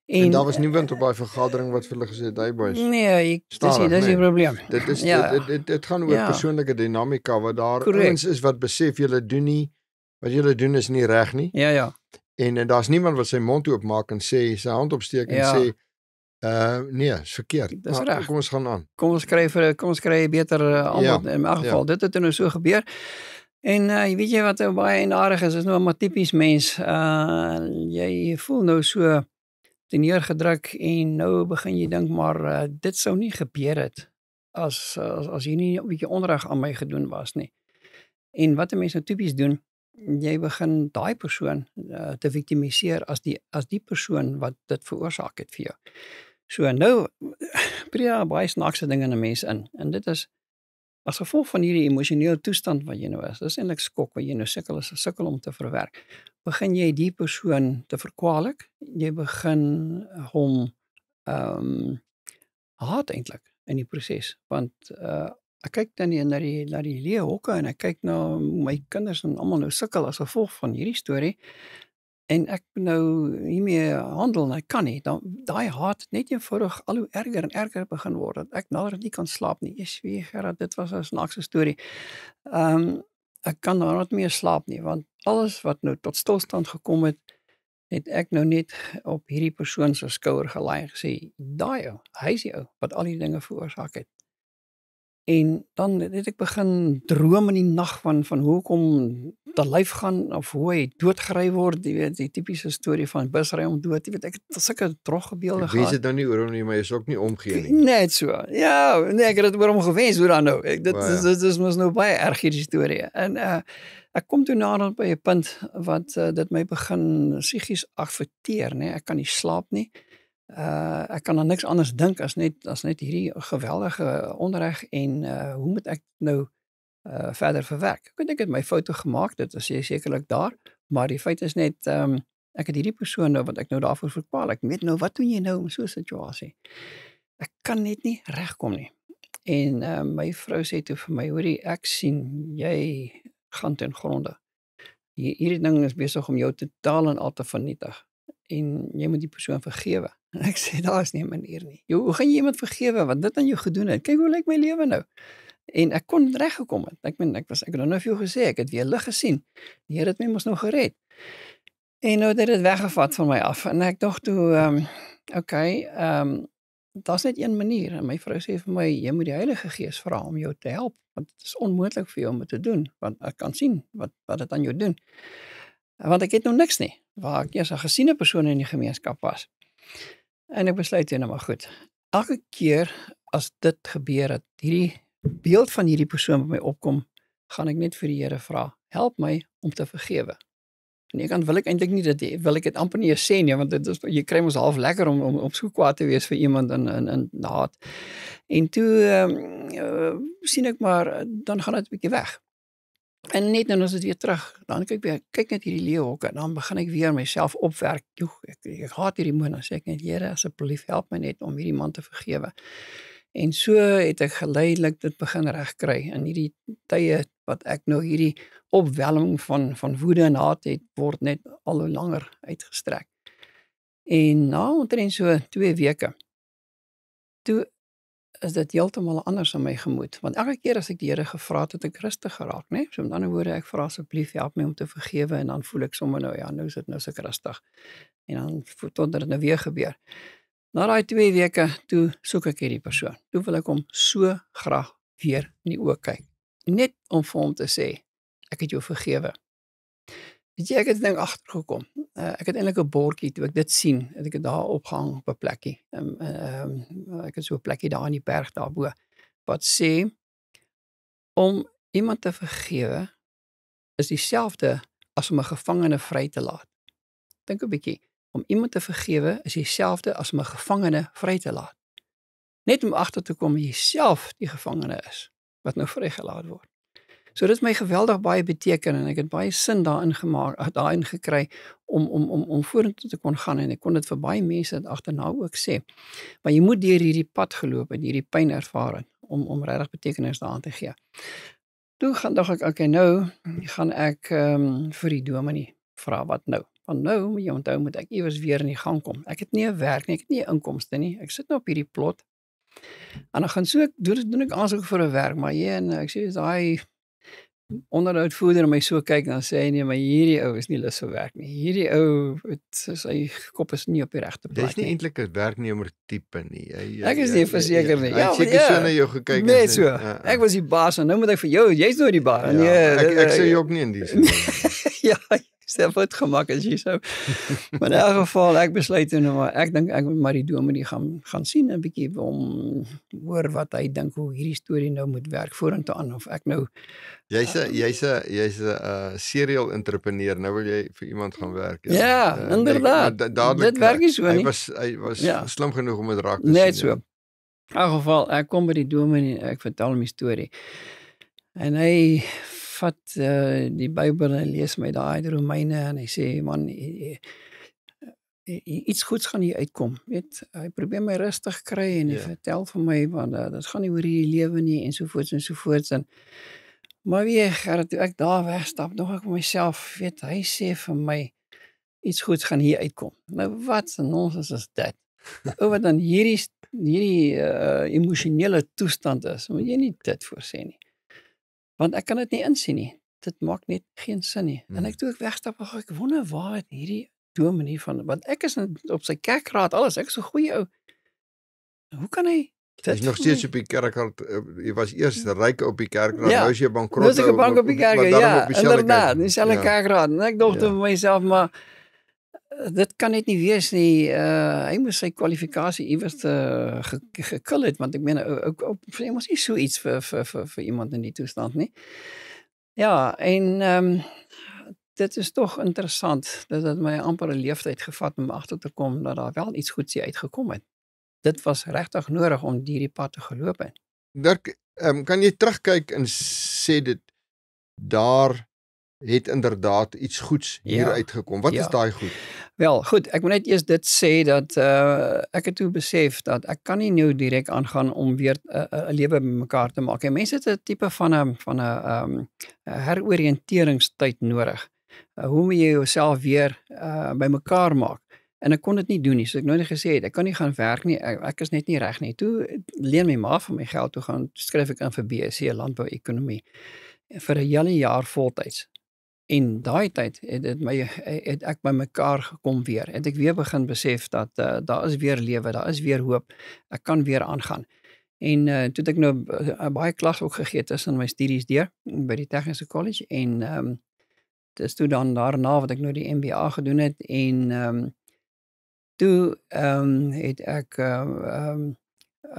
En daar was niemand op daai vergadering wat vir hulle gesê het, "Hey boys, nee, stadig, dis die probleem. Dit is Ja. dit gaan oor persoonlike dinamika wat daar Correct. ouens is wat besef julle doen nie wat julle doen is nie reg nie. Ja. En daar's niemand wat sy mond oopmaak en sê sy hand opsteek en sê nee, is verkeerd. Dis reg. Kom ons gaan aan. Kom ons kry 'n beter antwoord in my geval. Dit het nou so gebeur. En weet jy wat baie eienaardig is nou maar tipies mens. Jy voel nou so teneergedruk en nou begin jy dink maar dit sou nie gebeur het as hier nie 'n bietjie onreg aan my gedoen was nie. En wat 'n mens nou tipies doen, jy begin daai persoon te victimiseer as die persoon wat dit veroorsaak het vir jou. So nou breek baie snaakse dinge in 'n mens in. En dit is as gevolg van hierdie emosionele toestand wat jy nou is. Dis eintlik skok wat jy nou sukkel om te verwerk. Begin jy die persoon te verkwalik. Jy begin hom haat eintlik in die proses, want ek kyk dan na die leeuhokke en ek kyk na my kinders en almal nou sukkel as gevolg van hierdie storie. En ek nou hiermee handel en ek kan nie, dan daai haat net eenvoudig al hoe erger en erger begin word, dat ek nader nie kan slaap nie. Gerard, dit was 'n snaakse storie. Ek kan nou nooit meer slaap nie, want alles wat nou tot stilstand gekom het ek nou net op hierdie persoon se skouer gelaai en gesê, daai ou, hy is die ou wat al die dinge veroorsaak het. En dan het ek begin droom in die nag van hoekom te lyf gaan of hoe hy doodgery word, jy weet, die tipiese storie van busry om dood, jy weet, ek het sulke droggebeelde gehad. Wees dit nou nie oor hom nie, maar jy is ook nie omgee nie. Net so. Ja, nee, ek het dit oor hom gewens, hoe dan nou? Dit is mos nou baie erg hierdie storie. En ek kom toe nader by 'n punt wat dit my begin psigies affekteer, nee, ek kan nie slaap nie. Ek kan aan niks anders dink as net hierdie geweldige onreg en hoe moet ek nou verder verwerk? Ek het my foute gemaak, dit is sekerlik daar, maar die feit is net ek het hierdie persoon nou wat ek nou daarvoor verkwaal. Ek weet nou wat doen jy nou in so 'n situasie? Ek kan net nie regkom nie. En my vrou sê toe vir my, hoorie, ek sien jy gaan ten gronde. Hierdie ding is besig om jou totaal en al te vernietig. En jy moet die persoon vergewe. En ek sê, daar is nie 'n manier nie. Hoe gaan jy iemand vergewe wat dit aan jou gedoen het? Kyk hoe lyk my lewe nou. En ek kon reggekom het. Ek het nou vir jou gesê, ek het weer lig gesien. Die Here het my mos nou gered. En nou het dit weggevat van my af. En ek dink toe, daar's net een manier. En my vrou sê vir my, jy moet die Heilige Gees vra om jou te help, want dit is onmoontlik vir jou om dit te doen, want ek kan sien wat dit aan jou doen. Want ek het nou niks nie, waar ek eers 'n gesiene persoon in die gemeenskap was. En ek besluit toe nou maar goed. Elke keer as dit gebeur het, hierdie beeld van hierdie persoon wat my opkom, gaan ek net vir die Here vra, help my om te vergewe. Aan die kant wil ek eintlik nie wil ek dit amper nie sê nie, want jy kry mos half lekker om so kwaad te wees vir iemand in haat. En toe sien ek maar, dan gaan dit 'n bietjie weg. En net nou is dit weer terug, dan kyk net hierdie leeuhokke, dan begin ek weer myself opwerk. Ek haat hierdie man, dan sê ek net, Here, asseblief help my net om hierdie man te vergewe. En so het ek geleidelik dit begin regkry. In hierdie tye wat ek nou hierdie opwelling van woede en haat het, word net al hoe langer uitgestrek. En na omtrent so 2 weke, toe is dit heeltemal anders in my gemoed. Want elke keer as ek die Here gevra het ek rustig geraak, né? So met ander woorde, ek vra asseblief help my om te vergewe en dan voel ek sommer nou, ja, nou is ek rustig. En dan totdat dit nou weer gebeur. Na daai 2 weke, toe soek ek hierdie persoon. Toe wil ek hom so graag weer in die oë kyk. Net om vir hom te sê, ek het jou vergewe. Weet jy, ek het 'n ding agtergekom. Ek het eintlik 'n bordjie, toe ek dit sien, het ek dit daar opgehang op 'n plekkie. Ek het so 'n plekkie daar in die berg daarbo, wat sê, om iemand te vergewe, is dieselfde as om 'n gevangene vry te laat. Dink 'n bietjie, om iemand te vergewe, is dieselfde as om 'n gevangene vry te laat. Net om agter te kom, jy self die gevangene is, wat nou vrygelaat word. So dit het my geweldig baie beteken en ek het baie sin daarin gekry om vorentoe te kon gaan en ek kon dit vir baie mense agterna ook sê. Maar jy moet deur hierdie pad geloop en hierdie pyn ervaar om regtig betekenis daaraan te gee. Toe dink ek, okay, nou gaan ek vir die dominee vra, wat nou? Want nou, moet jy onthou, moet ek iewers weer in die gang kom. Ek het nie 'n werk nie, ek het nie 'n inkomste nie. Ek sit nou op hierdie plot. En dan gaan doen ek aansoek vir 'n werk, maar en ek sê daai onderhoudvoerder my so kyk en dan sê hy nee, maar hierdie ou is nie lus vir werk nie. Hierdie ou, sy kop is nie op die regte plek nie. Dis nie eintlik 'n werknemer tipe nie. Ek is nie verseker nie. Ja, seker so na jou gekyk net so. Ek was die baas en nou moet ek vir jou, jy's nou die baas. Ek sê jou ook nie in die sin. Ja, self wat gemaak as jy so. Maar in elk geval ek besluit nou maar ek dink ek moet maar die dominee gaan sien 'n bietjie om hoor wat hy dink hoe hierdie storie nou moet werk vorentoe aan of ek nou Jy's 'n serial entrepreneur. Nou wil jy vir iemand gaan werk. Ja, inderdaad. Dit werk nie so nie. Hy was slim genoeg om dit raak te sien. Net so. In elk geval ek kom by die dominee, ek vertel hom die storie. En hy vat die Bybel en lees my daai Romeine en hy sê man iets goeds gaan hier uitkom, weet, hy probeer my rustig kry en hy vertel vir my want dit gaan nie oor hierdie lewe nie en sovoorts en maar wie Gerrit, toe ek daar wegstap, nog ek myself, weet, hy sê vir my iets goeds gaan hier uitkom. Nou wat 'n nonsens is dit? Oor wat dan hierdie emosionele toestand is, moet jy nie dit voorsê nie. Want ek kan dit nie insien nie. Dit maak net geen sin nie. En toe ek wegstap, ek wonder waar het hierdie dominee van, want ek is op sy kerkraad alles, ek is so goeie ou. Hoe kan hy Hy is nog steeds op die kerkraad, hy was eers ryk op die kerkraad, nou is jy bankrot. Nou is ek bank op die kerkraad, inderdaad, dieselfde kerkraad. En ek dink vir myself, maar dit kan net nie wees nie, hy moes sy kwalifikasie iewers gekil het, want ek meen, hy moes nie so iets vir iemand in die toestand nie. Ja, en dit is toch interessant, dat het my amper 'n leeftyd gevat om agter te kom, dat daar wel iets goeds hier uitgekom het. Dit was regtig nodig om hierdie pad te geloop het. Dirk, kan jy terugkyk en sê dit, daar het inderdaad iets goeds hier uitgekom. Wat is daai goed? Wel, goed, ek moet net eers dit sê, dat ek het toe besef, dat ek kan nie nou direk aangaan om weer 'n lewe bymekaar te maak. En mense het 'n tipe van 'n heroriënteringstyd nodig. Hoe moet jy jouself weer bymekaar maak? En ek kon dit nie doen nie, so ek nooit gesê het, ek kan nie gaan werk nie, ek is net nie reg nie. Toe leen my ma van my geld, toe gaan skryf ek in vir BSc landbouekonomie vir 'n hele jaar voltyds. En daai tyd het ek by mekaar gekom weer. Het ek weer begin besef dat daar is weer lewe, daar is weer hoop. Ek kan weer aangaan. En toe het ek nou baie klas ook gegee tussen my studies deur by die Tegniese College en dis toe dan daarna wat ek nou die MBA gedoen het en toe het ek 'n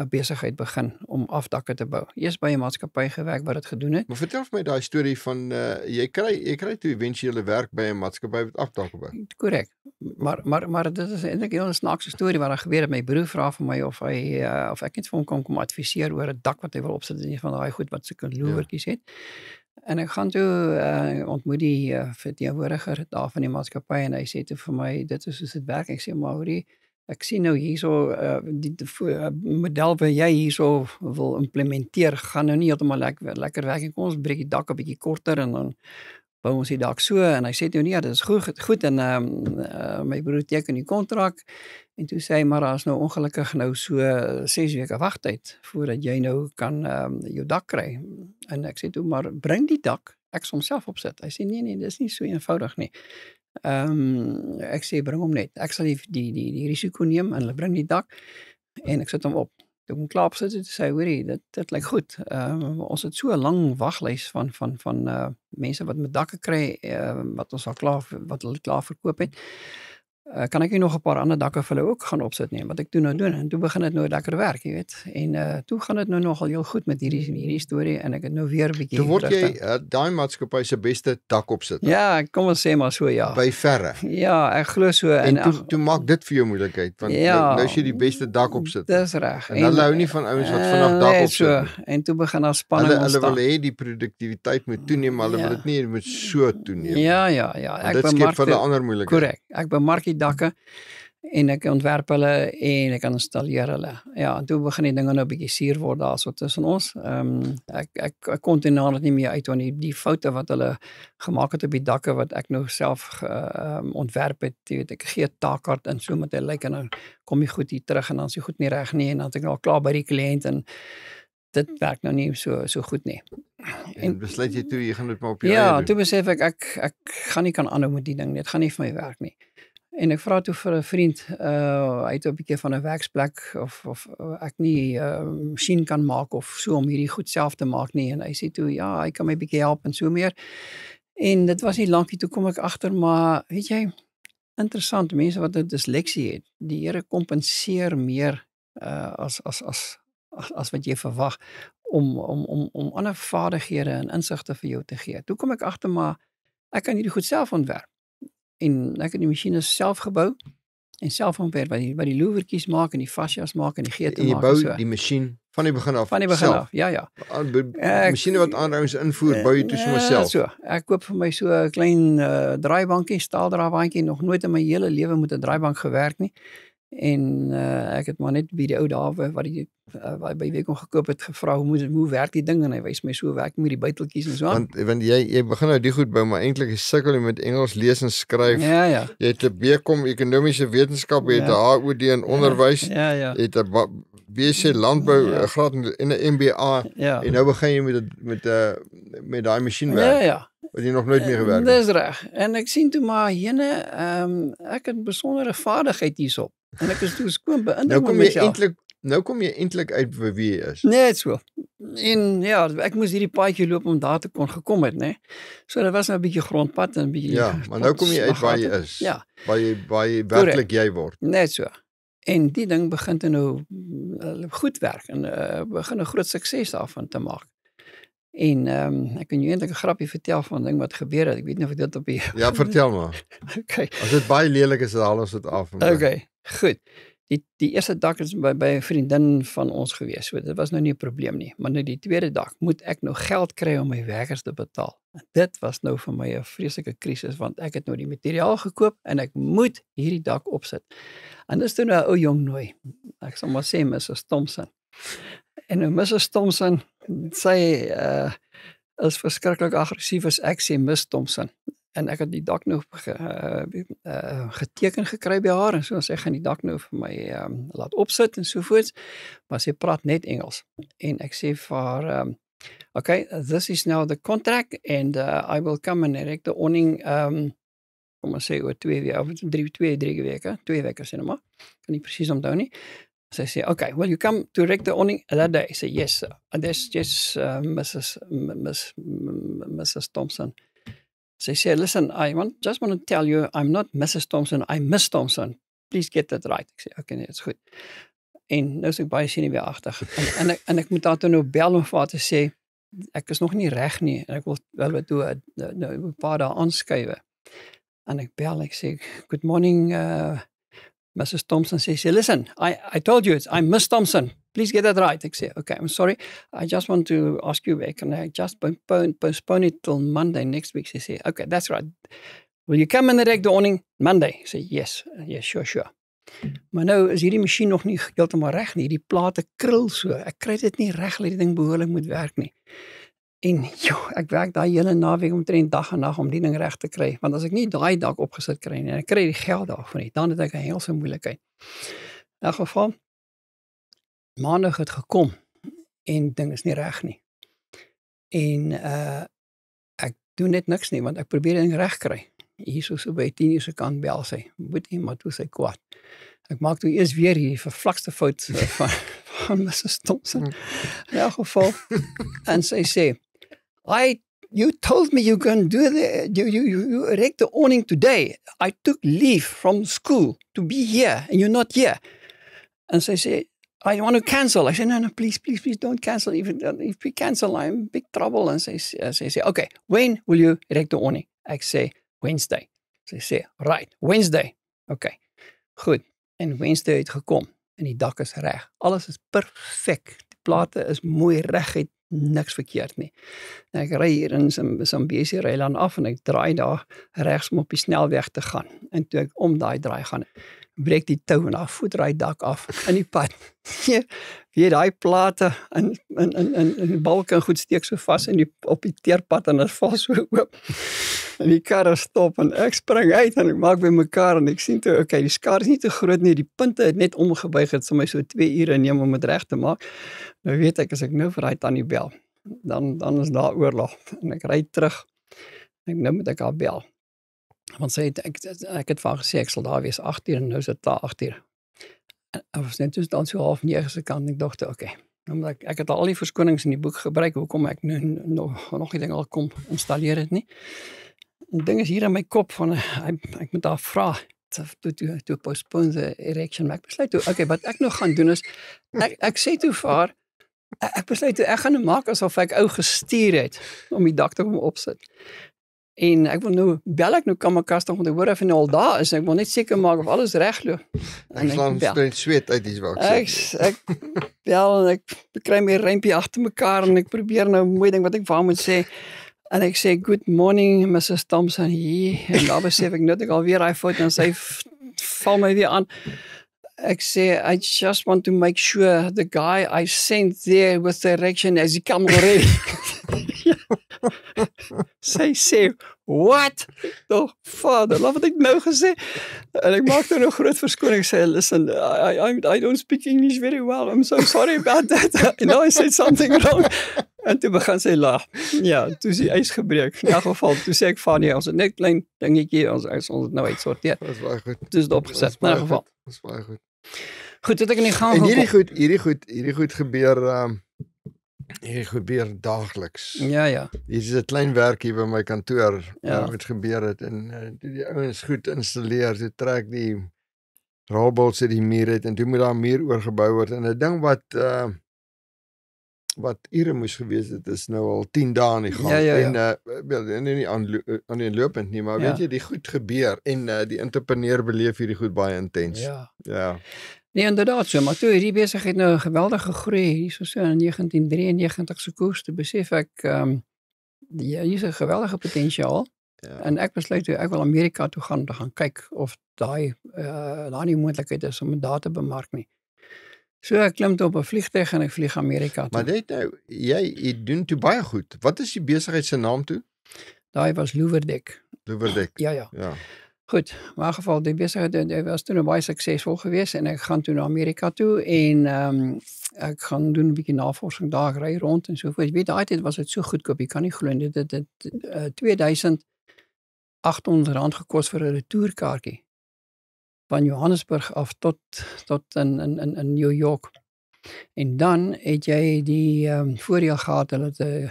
besigheid begin om afdakke te bou. Eers by 'n maatskappy gewerk wat dit gedoen het. Maar vertel vir my daai storie van jy kry toe eventuele werk by 'n maatskappy wat afdakke bou. Korrek. Maar dit is eintlik 'n heel snaakse storie wat daar gebeur het. My broer vra vir my of ek net vir hom kan kom adviseer oor 'n dak wat hy wil opsit in van daai goed wat sulke loertjies het. En ek gaan toe ontmoet die verteenwoordiger daar van die maatskappy en hy sê toe vir my, dit is soos dit werk. Ek sê, maar hoorie, ek sien nou hierso die model wat jy hierso wil implementeer, gaan nou nie heeltemal lekker werk. Kom ons breek die dak 'n bietjie korter en dan bou ons die dak so. En hy sê toe, nee, dit is goed en my broer teken die kontrak. En toe sê hy, maar daar is nou ongelukkig nou so 6 weke wagtyd voordat jy nou kan jou dak kry. En ek sê toe, maar bring die dak, ek sal homself opsit. Hy sê, nee, dit is nie so eenvoudig nie. Ek sê, bring hom net. Ek sal die risiko neem en hulle bring die dak en ek sit hom op. Toe ek hom klaar opsit, toe sê, hoorie, dit lyk goed. Ons het so 'n lang waglys van mense wat met dakke kry, wat hulle klaar verkoop het. Kan ek nie nog 'n paar ander dakke vir hulle ook gaan opsit nie, wat ek toe nou doen, en toe begin dit nou lekker werk, jy weet, en toe gaan dit nou nogal heel goed met hierdie storie, en ek het nou weer 'n bietjie toe word jy daai maatskappy se beste dakopsitter. Ja, kom ons sê maar so, ja. By verre. Ja, ek glo so. En toe maak dit vir jou moeilikheid, want nou is jy die beste dakopsitter. Dis reg. En hulle hou nie van ouens wat vanaf dak opsit. So, en toe begin daar spanning ontstaan. Hulle wil hê die produktiwiteit moet toeneem, maar hulle wil dit nie moet so toeneem. Ja. Dit skep vir hulle ander moeilikheid. Korrek. Ek bemark die dakke en ek ontwerp hulle en ek installeer hulle. Ja, en toe begin die dinge nou 'n bietjie suur word daar so tussen ons. Ek kon dit nou nie meer uit want die foute wat hulle gemaak het op die dakke wat ek nou self ontwerp het, jy weet, ek gee 'n taakkaart in so met hy lyk en dan kom die goed hier terug en dan is die goed nie reg nie en dan het ek nou al klaar by die kliënt en dit werk nou nie so goed nie. En besluit jy toe jy gaan dit maar op jou Ja, eie doen. toe besef ek gaan nie kan aanhou met die ding nie. Dit gaan nie vir my werk nie. En ek vra toe vir 'n vriend, hy het 'n bietjie van 'n werksplek of ek nie masjien kan maak of so om hierdie goed self te maak nie en hy sê toe ja, hy kan my bietjie help en so meer. En dit was nie lank nie toe kom ek agter maar weet jy, interessant mense wat 'n disleksie het. Die Here kompenseer meer as wat jy verwag om ander vaardighede en insigte vir jou te gee. Toe kom ek agter maar ek kan hierdie goed self ontwerp. En ek het die masjiene self gebou en self ontwerp wat die loewertjies maak en die fascias maak en die geete En jy maak bou en so. die masjien van die begin af Van die begin self. af, ja. Masjiene wat aanhouers invoer, bou jy toe sommer self. So, ek koop vir my so 'n klein draaibankie, staaldraaibankie, nog nooit in my hele lewe met 'n draaibank gewerk nie. En ek het maar net by die ou dae wat by wie ek hom gekoop het gevra hoe werk die ding en hy wys my so werk met die buiteltjies en so aan. Want jy begin nou die goed bou, maar eintlik sukkel jy met Engels lees en skryf. Ja. Jy het 'n BCom ekonomiese wetenskap, jy het 'n HOD in onderwys, Ja. jy het 'n BSc landbou, 'n graad en 'n MBA Ja. en nou begin jy met daai masjien werk. Ja. Wat jy nog nooit meer gewerk het. Dis reg. En ek sien toe maar jene, ek het besondere vaardigheid hierso. En ek is toe skoon beïndruk met myself. Nou kom jy eintlik uit vir wie jy is. Net so. En ja, ek moes hierdie paadjie loop om daar te kon gekom het, né? So dit was nou 'n bietjie grondpad en 'n bietjie Ja, maar nou kom jy uit waar jy is. Ja. Waar jy werklik jy word. Net so. En die ding begin toe nou goed werk en begin 'n groot sukses daarvan te maak. En ek kan jou eintlik 'n grappie vertel van 'n ding wat gebeur het. Ek weet nie of ek dit op die Ja, vertel maar. Okay. As dit baie lelik is, dan haal ons dit af. Okay, goed. Die eerste dak is by 'n vriendin van ons gewees. So dit was nou nie 'n probleem nie, maar nou die tweede dak moet ek nou geld kry om my werkers te betaal. En dit was nou vir my 'n vreeslike krisis want ek het nou die materiaal gekoop en ek moet hierdie dak opsit. En dis toe nou 'n ou jong nooi. Ek sal maar sê Mrs Thompson. En nou Mrs Thompson, sy is verskriklik aggressief as ek sê Miss Thompson. En ek het die dak nou geteken gekry by haar en so sy gaan die dak nou vir my laat opsit en so voort. Maar sy praat net Engels. En ek sê vir haar okay, this is now the contract and I will come and erect the awning kom ons sê oor 2 weke of 3 weke, 2 weke sê nou maar. Kan nie presies onthou nie. Sy sê, okay, will you come to erect the awning that day? I say, yes, sir. And that's just Mrs. Thompson. Sy sê, listen, just want to tell you, I'm not Mrs. Thompson, I'm Miss Thompson. Please get that right. Ek sê, okay, nee, dit is goed. En nou is ek baie senuweeagtig. en ek moet daar toe nou bel om vir haar te sê, ek is nog nie reg nie, en ek wil wel wat toe 'n paar dae aanskuiwe. En ek bel, ek sê, good morning, Mrs. Thompson says, listen, I told you I'm Miss Thompson. Please get that right. Ek sê, okay, I'm sorry. I just want to ask you back. And I just postpone it till Monday next week. She said, okay, that's right. Will you come and erect the awning Monday? Ek sê, yes, sure. Maar nou is hierdie masjien nog nie heeltemal reg nie. Die plate krul so. Ek kry dit nie reg dat die ding behoorlik moet werk nie. En ek werk daai hele naweek omtrent dag en nag om die ding reg te kry. Want as ek nie daai dak opgesit kry nie, en ek kry die geld daarvan nie, dan het ek 'n helse moeilikheid. In elk geval, maandag het gekom en ding is nie reg nie. En ek doen net niks nie, want ek probeer die ding reg kry. Hier so by 10:00 se kant bel sy. Boetie, maar toe sy kwaad. Ek maak toe eers weer hierdie vervlakste fout van Mrs. Thompson. In elk geval, en sy sê, you told me you can do you erect the awning today. I took leave from school to be here and you're not here. And sy sê, I want to cancel. I said, no, please don't cancel. If we cancel, I'm in big trouble. And sy sê, okay, when will you erect the awning? Ek sê, Wednesday. Sy sê, right, Wednesday. Okay, goed. En Wednesday het gekom en die dak is reg. Alles is perfek. Die plate is mooi reguit, niks verkeerd nie. En ek ry hier in Zambesi Ryland af en ek draai daar regs om op die snelweg te gaan. En toe ek om daai draai gaan, breek die tou en daar voet ry dak af in die pad. Weer daai plate en die balke en goed steek so vas op die teerpad en dit val so oop. En die karre stop en ek spring uit en ek maak by mekaar en ek sien toe, okay, die skade is nie te groot nie, die punte het net omgebuig, het sal my so 2 ure neem om dit reg te maak. Nou weet ek, as ek nou vir daai tannie bel, dan is daar oorlog. En ek ry terug, en nou moet ek haar bel. Want sy het, ek het vir haar gesê, ek sal daar wees 8 uur en nou is dit daar 8 uur. En was net dan so 8:30 se kant en ek dacht, okay, nou ek het al die verskonings in die boek gebruik, hoekom ek nu nog die ding al kom installeer het nie. Die ding is hier in my kop van, ek moet daar vra, to postpone the erection, maar ek besluit toe, okay, wat ek nou gaan doen is, ek sê toe vir haar, ek besluit toe, ek gaan nou maak asof ek ou gestuur het, om die dak te kom opsit. En ek wil nou, bel ek nou Kamakastig, want ek hoor of hy nou al daar is, en ek wil net seker maak of alles reg loop. Ek slaan net sweet uit die wat ek sê. Ek bel en ek kry my rympie agter mekaar en ek probeer nou 'n mooi ding wat ek vir haar moet sê. En ek sê, good morning, Mrs. Thompson hier. En daar besef ek net ek alweer daai fout en sy val my weer aan. Ek sê, I just want to make sure the guy I sent there with the erection as he come already. Sy sê, what? Oh, vader, wat ek nou gesê? En ek maak nou 'n groot verskoning, sê, listen, I don't speak English very well, I'm so sorry about that. I know I said something wrong. En toe begin sy lag. Ja, toe is die ys gebreek. In elk geval, toe sê ek van nee, ons het net klein dingetjie, ons het nou uitsorteer. Dat is baie goed. Toe is dit opgeset. In elk geval. Dat is baie goed. Goed, het ek in die gang en gekom. hierdie goed gebeur daagliks. Ja. Hier is 'n klein werkie by my kantoor Ja. wat gebeur het en toe die ouens goed installeer, toe trek die rolbolts uit die muur uit en toe moet daar 'n muur oorgebou word en 'n ding wat ure moes gewees het, is nou al 10 dae aan die gang. Ja. En nie aanlopend nie, maar weet jy, die goed gebeur en die entrepreneur beleef hierdie goed baie intens. Ja. Nee, inderdaad so, maar toe hierdie besigheid nou geweldig gegroei, hier so in 1993 se koers, toe besef ek, hier is 'n geweldige potensiaal, en ek besluit toe, ek wil Amerika toe gaan kyk of daar nie moontlikheid is om dit daar te bemark nie. So ek klim toe op 'n vliegtuig en ek vlieg Amerika toe. Maar dit nou, jy doen toe baie goed. Wat is die besigheid se naam toe? Daai was Louverdek. Ja. Goed, in 'n geval die besigheid was toe baie suksesvol geweest en ek gaan toe na Amerika toe en ek gaan doen 'n bietjie navorsing daar, ry rond en so voort. Jy weet, daai tyd was dit so goedkoop, jy kan nie glo dit het R2.800 gekos vir 'n retourkaartjie van Johannesburg af tot in New York. En dan het jy die voordeel gehad, hulle het 'n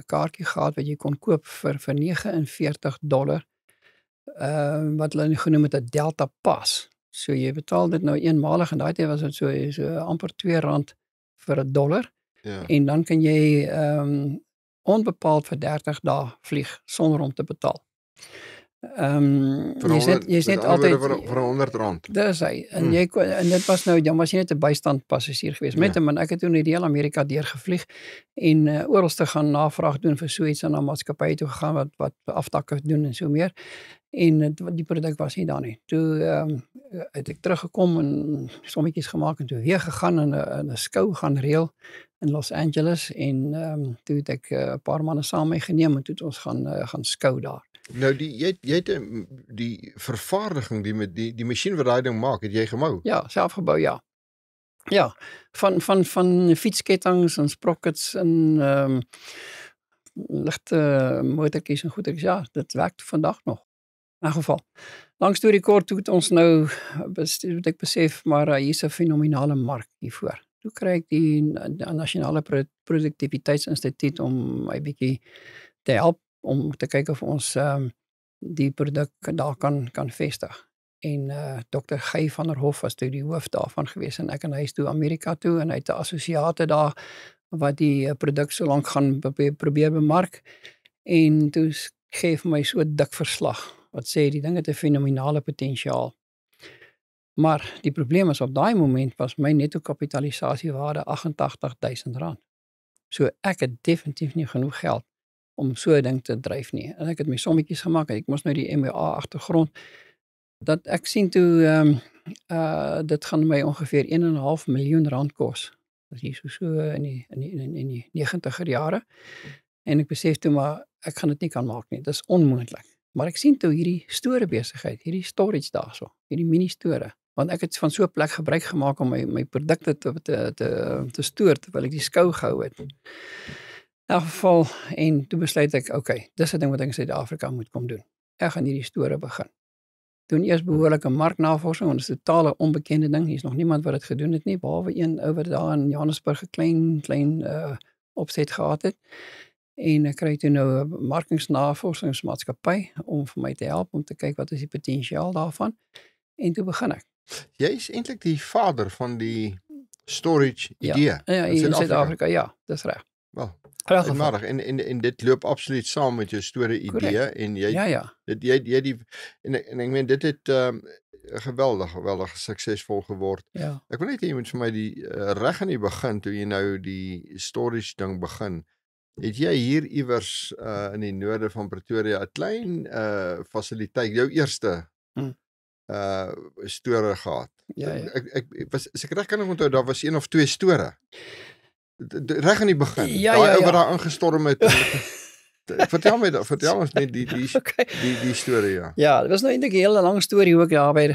kaartjie gehad wat jy kon koop vir $49, wat hulle genoem het 'n Delta Pass. So jy betaal dit nou eenmalig en daai tyd was dit so amper R2 vir $1. Ja. En dan kan jy onbepaald vir 30 dae vlieg sonder om te betaal. Jy's net altyd vir R100. Dis hy. En dit was nou, dan was jy net 'n bystandpassasier geweest. Maar ek het toen in die hele Amerika deurgevlieg en oral te gaan navraag doen vir so iets en na maatskappye toe gegaan wat aftakke doen en so meer. En die produk was nie daar nie. Toe het ek teruggekom en sommetjies gemaak en toe weer gegaan en 'n skou gaan reël in Los Angeles en toe het ek 'n paar manne saam mee geneem en toe het ons gaan skou daar. Nou jy het die vervaardiging, die masjien wat daai ding maak, het jy gemou? Ja, self gebou, ja. Ja, van fietsketTINGs en sprockets en ligte motortjies en goedertjies, ja, dit werk vandag nog. In 'n geval. Lang storie kort, toe het ons nou, wat ek besef, maar hier is 'n fenominale mark hiervoor. Toe kry ek die Nasionale Produktiwiteitsinstituut om my bietjie te help, om te kyk of ons die produk daar kan vestig. En Dr. Guy van der Hof was toe die hoof daarvan gewees en ek en hy is toe Amerika toe en hy het 'n assosiate daar wat die produk so lank gaan probeer bemark en toe gee vir my so dik verslag wat sê die ding het 'n fenominale potensiaal. Maar die probleem is op daai moment was my netto kapitalisasiewaarde R88.000. So ek het definitief nie genoeg geld om so 'n ding te dryf nie. En ek het my sommetjies gemaak, ek moes nou die MBA agtergrond, dat ek sien toe dit gaan my ongeveer 1,5 miljoen rand kos. Dat is hier so in die 90er jare. En ek besef toe maar, ek gaan dit nie kan maak nie, dit is onmoontlik. Maar ek sien toe hierdie store besigheid, hierdie storage daarso, hierdie mini store. Want ek het van so 'n plek gebruik gemaak om my produkte te stoor terwyl ek die skou gehou het. In elk geval, en toe besluit ek, okay, dis 'n ding wat ek in Suid-Afrika moet kom doen. Ek gaan hierdie store begin. Doen eers behoorlike marknavorsing, want dit is 'n totale onbekende ding. Hier is nog niemand wat dit gedoen het nie, behalwe een ou wat daar in Johannesburg 'n klein opset gehad het. En ek kry toe nou 'n markingsnavorsingsmaatskappy om vir my te help om te kyk wat is die potensiaal daarvan. En toe begin ek. Jy is eintlik die vader van die storage idee Ja, in Suid-Afrika, ja, dis reg. Wel, Reg geval. eenvoudig en dit loop absoluut saam met jou storie idee en jy Ja. dit jy die en ek meen dit het geweldig suksesvol geword. Ja. Ek wil net hê jy moet vir my die reg aan die begin toe jy nou die storage ding begin. Het jy hier iewers in die noorde van Pretoria 'n klein fasiliteit, jou eerste store gehad? Ja. Ek was as ek reg kan onthou daar was 1 of 2 store. Reg aan die begin. Ja, Daai ja, ou ja. wat daar ingestorm het. Vertel ons net Okay. die storie, ja. Ja, dit was nou eintlik 'n hele lang storie hoe ek daarby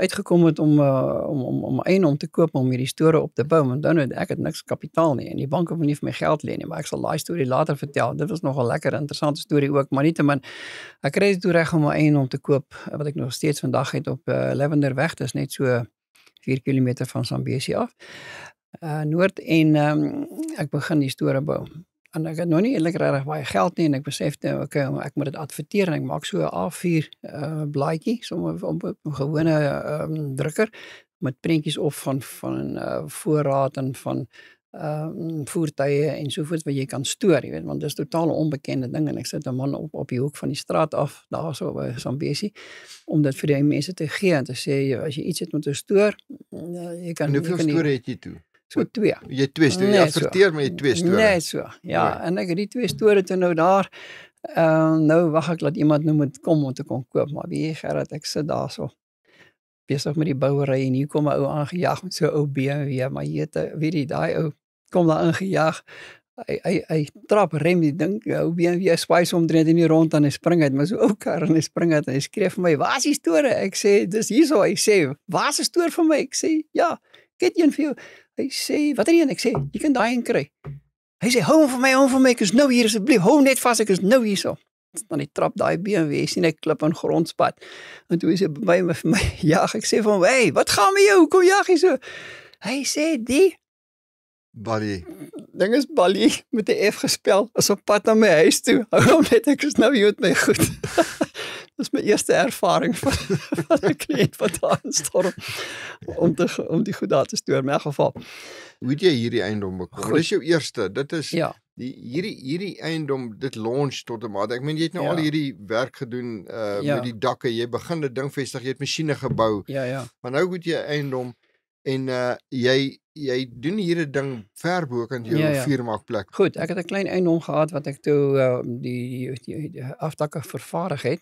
uitgekom het om eiendom te koop om hierdie store op te bou, want dan het ek niks kapitaal nie en die banke wil nie vir my geld leen nie, maar ek sal daai storie later vertel. Dit was nog 'n lekker interessante storie ook, maar nietemin ek kry dit toe reg om 'n eiendom te koop wat ek nog steeds vandag het op Lavenderweg, dis net so 4 km van Zambesi af. Noord en ek begin die store bou. En ek het nog nie eintlik regtig baie geld nie en ek besef nou okay, ek moet dit adverteer en ek maak so 'n A4 blaadjie sommer op 'n gewone drukker met prentjies of van voorraad en van voertuie en sovoorts wat jy kan stoor, jy weet, want dit is totaal 'n onbekende ding en ek sit 'n man op die hoek van die straat af daarso by Zambesi om dit vir die mense te gee en te sê as jy iets het om te stoor, jy kan. En hoeveel store het jy toe? So 2. Jy 2 store, jy adverteer met jy 2 store. Net so, ja, en ek het die 2 store toe nou daar, nou wag ek dat iemand nou moet kom om te kom koop, maar wie Gerard, ek sit daarso, besig met die bouery en hier kom 'n ou aangejaag met so 'n ou BMW, maar weet jy, daai ou kom daar ingejaag, hy trap rem die ding, ou BMW spys omdreend in die rond en hy spring uit, maar so ou kar en hy spring uit en hy skree vir my, waar is die store? Ek sê, dis hierso, hy sê, waar is die store vir my? Ek sê, ja, ek het een vir jou. Hy sê, wat er een? Ek sê, jy kan daai een kry. Hy sê, hou hom vir my, ek is nou hier asseblief, hou net vas, ek is nou hierso. Dan die trap daai BMW, sien ek klip in grondspad. En toe is hy by my vir my jaag. Ek sê vir hom, hey, wat gaan met jou? Kom jaag jy so? Hy sê, die Balie. ding is Balie met 'n F gespel, is op pad na my huis toe. Hou hom net, ek is nou hier met my goed. Dis my eerste ervaring van 'n kliënt wat daar instorm om die goed daar te stoor, in elk geval. Hoe het jy hierdie eiendom bekom? Dis jou eerste. Dit is Ja. hierdie eiendom, dit launch tot 'n mate. Ek meen jy het nou Ja. al hierdie werk gedoen Ja. met die dakke. Jy begin dit ding vestig, jy het masjiene gebou. Ja. Maar nou het jy 'n eiendom en jy doen hier 'n ding ver bokant jou Ja. vuurmaakplek. Goed, ek het 'n klein eiendom gehad wat ek toe die afdakke vervaardig het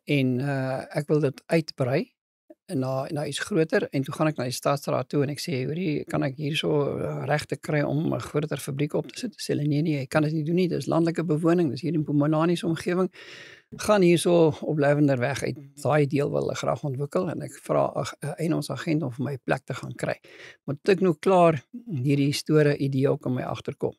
en ek wil dit uitbrei na iets groter en toe gaan ek na die Staatsraad toe en ek sê, hoorie, kan ek hierso regte kry om 'n groter fabriek op te sit? Sê hulle nee, jy kan dit nie doen nie, dis landelike bewoning, dis hier in Mpumalanga se omgewing. Gaan hierso op Lavenderweg uit. Daai deel wil hulle graag ontwikkel en ek vra 'n eienaarsagent om vir my 'n plek te gaan kry. Maar toe ek nou klaar hierdie store idee ook in my agterkom.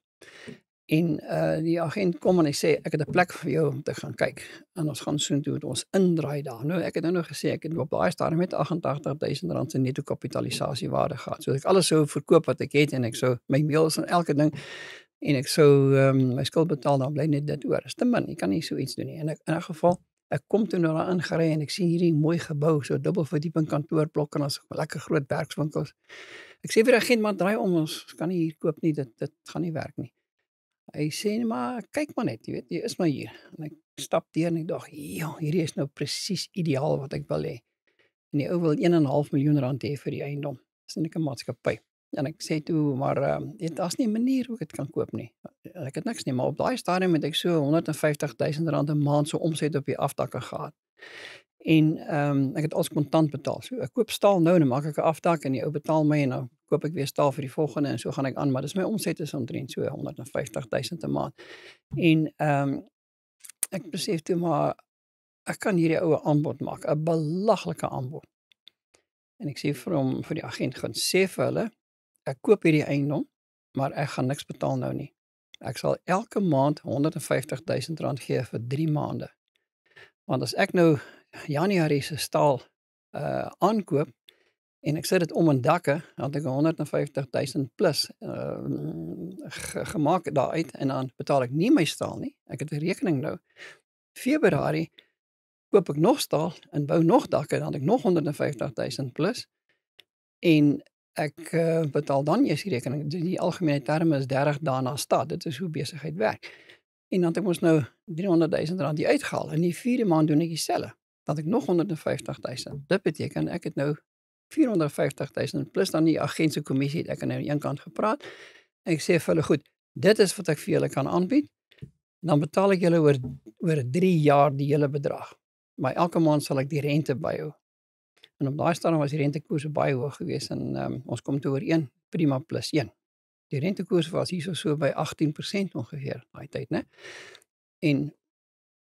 En die agent kom en hy sê, ek het 'n plek vir jou om te gaan kyk. En ons gaan soontoe met ons indraai daar. Nou, ek het nou gesê, ek het op daai stadium met R88,000 se netto kapitalisasiewaarde gehad. So ek alles sou verkoop wat ek het en ek sou my meals en elke ding en ek sou my skuld betaal, dan bly net dit oor. Dis te min, jy kan nie so iets doen nie. En in 'n geval, ek kom toe nou daar ingery en ek sien hierdie mooi gebou, so dubbelverdieping kantoorblok en ons lekker groot werkswinkels. Ek sê vir die agent, maar draai om, ons kan nie hier koop nie, dit gaan nie werk nie. Hy sê, maar kyk maar net, jy weet, jy is maar hier. En ek stap deur en ek dink, ja, hierdie is nou presies ideaal wat ek wil hê. En die ou wil 1,5 miljoen rand hê vir die eiendom. Dis net 'n maatskappy. En ek sê toe, maar daar's nie 'n manier hoe ek dit kan koop nie. Ek het niks nie, maar op daai stadium het ek so R150,000 'n maand so omset op die afdakke gehad. En ek het alles kontant betaal. So ek koop staal nou, dan maak ek 'n aftak en die ou betaal my en dan koop ek weer staal vir die volgende en so gaan ek aan, maar dis my omset is omtrent so 150,000 'n maand. En ek besef toe maar ek kan hierdie oue aanbod maak, 'n belaglike aanbod. En ek sê vir die agent gaan sê vir hulle, ek koop hierdie eiendom, maar ek gaan niks betaal nou nie. Ek sal elke maand R150,000 gee vir 3 maande. Want as ek nou Januarie se staal aankoop en ek sit dit om in dakke, dan het ek 150,000 plus gemaak daaruit en dan betaal ek nie my staal nie. Ek het 'n rekening nou. Februarie koop ek nog staal en bou nog dakke, dan het ek nog 150,000 plus en ek betaal dan eers die rekening. Die algemene terme is 30 dae na start. Dit is hoe besigheid werk. En dan het ek mos nou R300,000 hier uitgehaal. In die 4de maand doen ek dieselfde. Dan het ek nog 150,000. Dit beteken ek het nou 450,000 plus dan die agent se kommissie het ek aan die een kant gepraat. En ek sê vir hulle goed, dit is wat ek vir julle kan aanbied. Dan betaal ek julle oor 3 jaar die hele bedrag. Maar elke maand sal ek die rente byhou. En op daai stadium was die rentekoerse baie hoog geweest en ons kom toe ooreen, prima plus 1. Die rentekoers was hierso so by 18% ongeveer daai tyd, né? En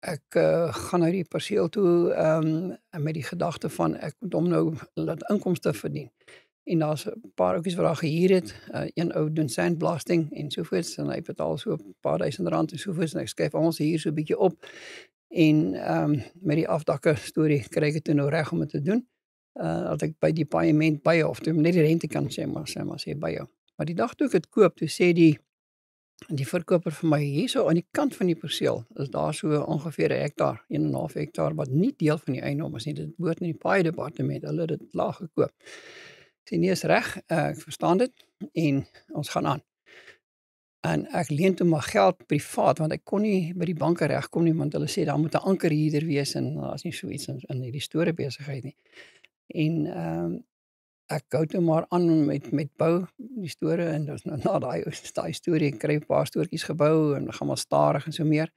ek gaan nou die perseel toe met die gedagte van ek moet hom nou laat inkomste verdien. En daar's 'n paar ouetjies wat daar gehuur het, een ou doen sandblasting en sovoorts en hy betaal so 'n paar R1000 en sovoorts en ek skryf ons hier so 'n bietjie op. En met die afdakke storie kry ek dit toe nou reg om dit te doen. Dat ek by die paaiement byhou of toe net die rente kan sê byhou. Maar die dag toe ek dit koop, toe sê die verkoper vir my hierso aan die kant van die perseel is daar so ongeveer 'n hektaar, 1,5 hektaar wat nie deel van die eiendom is nie. Dit behoort aan die paai departement. Hulle het dit laag gekoop. Ek sê nee, is reg. Ek verstaan dit en ons gaan aan. En ek leen toe maar geld privaat want ek kon nie by die banke regkom nie want hulle sê daar moet 'n ankerhuurder wees en daar's nie so iets in hierdie store besigheid nie. En ek hou toe maar aan met bou die store en dis nou na daai storie ek kry 'n paar stoortjies gebou en gaan maar stadig en so meer.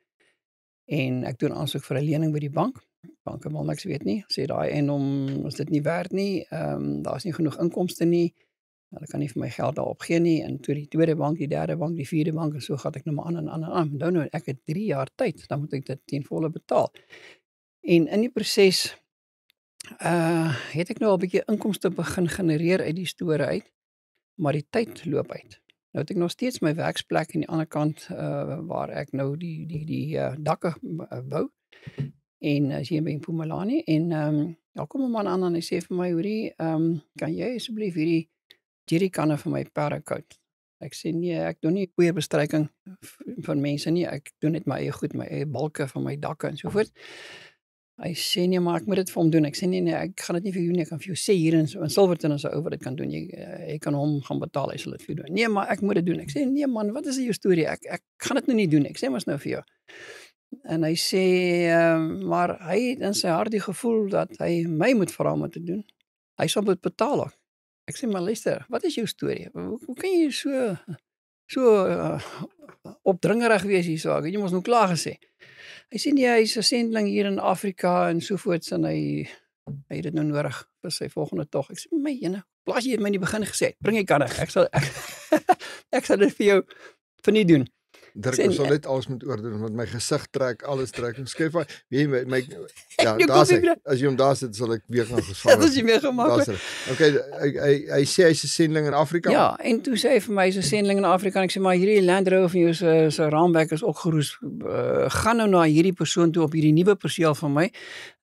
En ek doen aansoek vir 'n lening by die bank. Banke wil niks weet nie. Sê daai eiendom is dit nie werd nie. Daar's nie genoeg inkomste nie. Hulle kan nie vir my geld daarop gee nie. En toe die tweede bank, die derde bank, die vierde bank en so gaan ek nou maar aan. Nou ek het 3 jaar tyd, dan moet ek dit ten volle betaal. En in die proses het ek nou al 'n bietjie inkomste begin genereer uit die store uit, maar die tyd loop uit. Nou het ek nog steeds my werksplek aan die ander kant waar ek nou die dakke bou en as hier by Mpumalanga en daar kom 'n man aan en hy sê vir my hoorie, kan jy asseblief hierdie jerrykanne vir my perdekout? Ek sê nee, ek doen nie goeie bestryking van mense nie. Ek doen net my eie goed, my eie balke van my dakke en so voort. Hy sê nee, maar ek moet dit vir hom doen. Ek sê nee, ek gaan dit nie vir jou nie. Ek kan vir jou sê hier in Silverton is 'n ou wat dit kan doen. Jy kan hom gaan betaal, hy sal dit vir jou doen. Nee, maar ek moet dit doen. Ek sê nee man, wat is jou storie? Ek gaan dit nou nie doen. Ek sê mos nou vir jou. En hy sê maar hy het in sy hart die gevoel dat hy my moet vra om dit te doen. Hy sal moet betaal ook. Ek sê maar luister, wat is jou storie? Hoe kan jy so opdringerig wees hierso? Ek het jy mos nou klaar gesê. Hy sê nee, hy's 'n sendeling hier in Afrika en sovoorts en hy het dit nou nodig vir sy volgende tog. Ek sê my jene, plaas jy het my in die begin gesê, bring jy kanne. Ek sal dit vir jou verniet doen. Dirk, ek sal net alles moet oordoen want my gesig trek, alles trek. Skryf maar, weet jy my ja, as jy hom daar sit sal ek weer gaan geswaar. Dat is jy meer gemaak. Okay, hy sê hy's 'n sendeling in Afrika. Ja, en toe sê hy vir my hy's 'n sendeling in Afrika en ek sê maar hierdie Land Rover van jou se raamwerk is opgeroes. Gaan nou na hierdie persoon toe op hierdie nuwe perseel van my.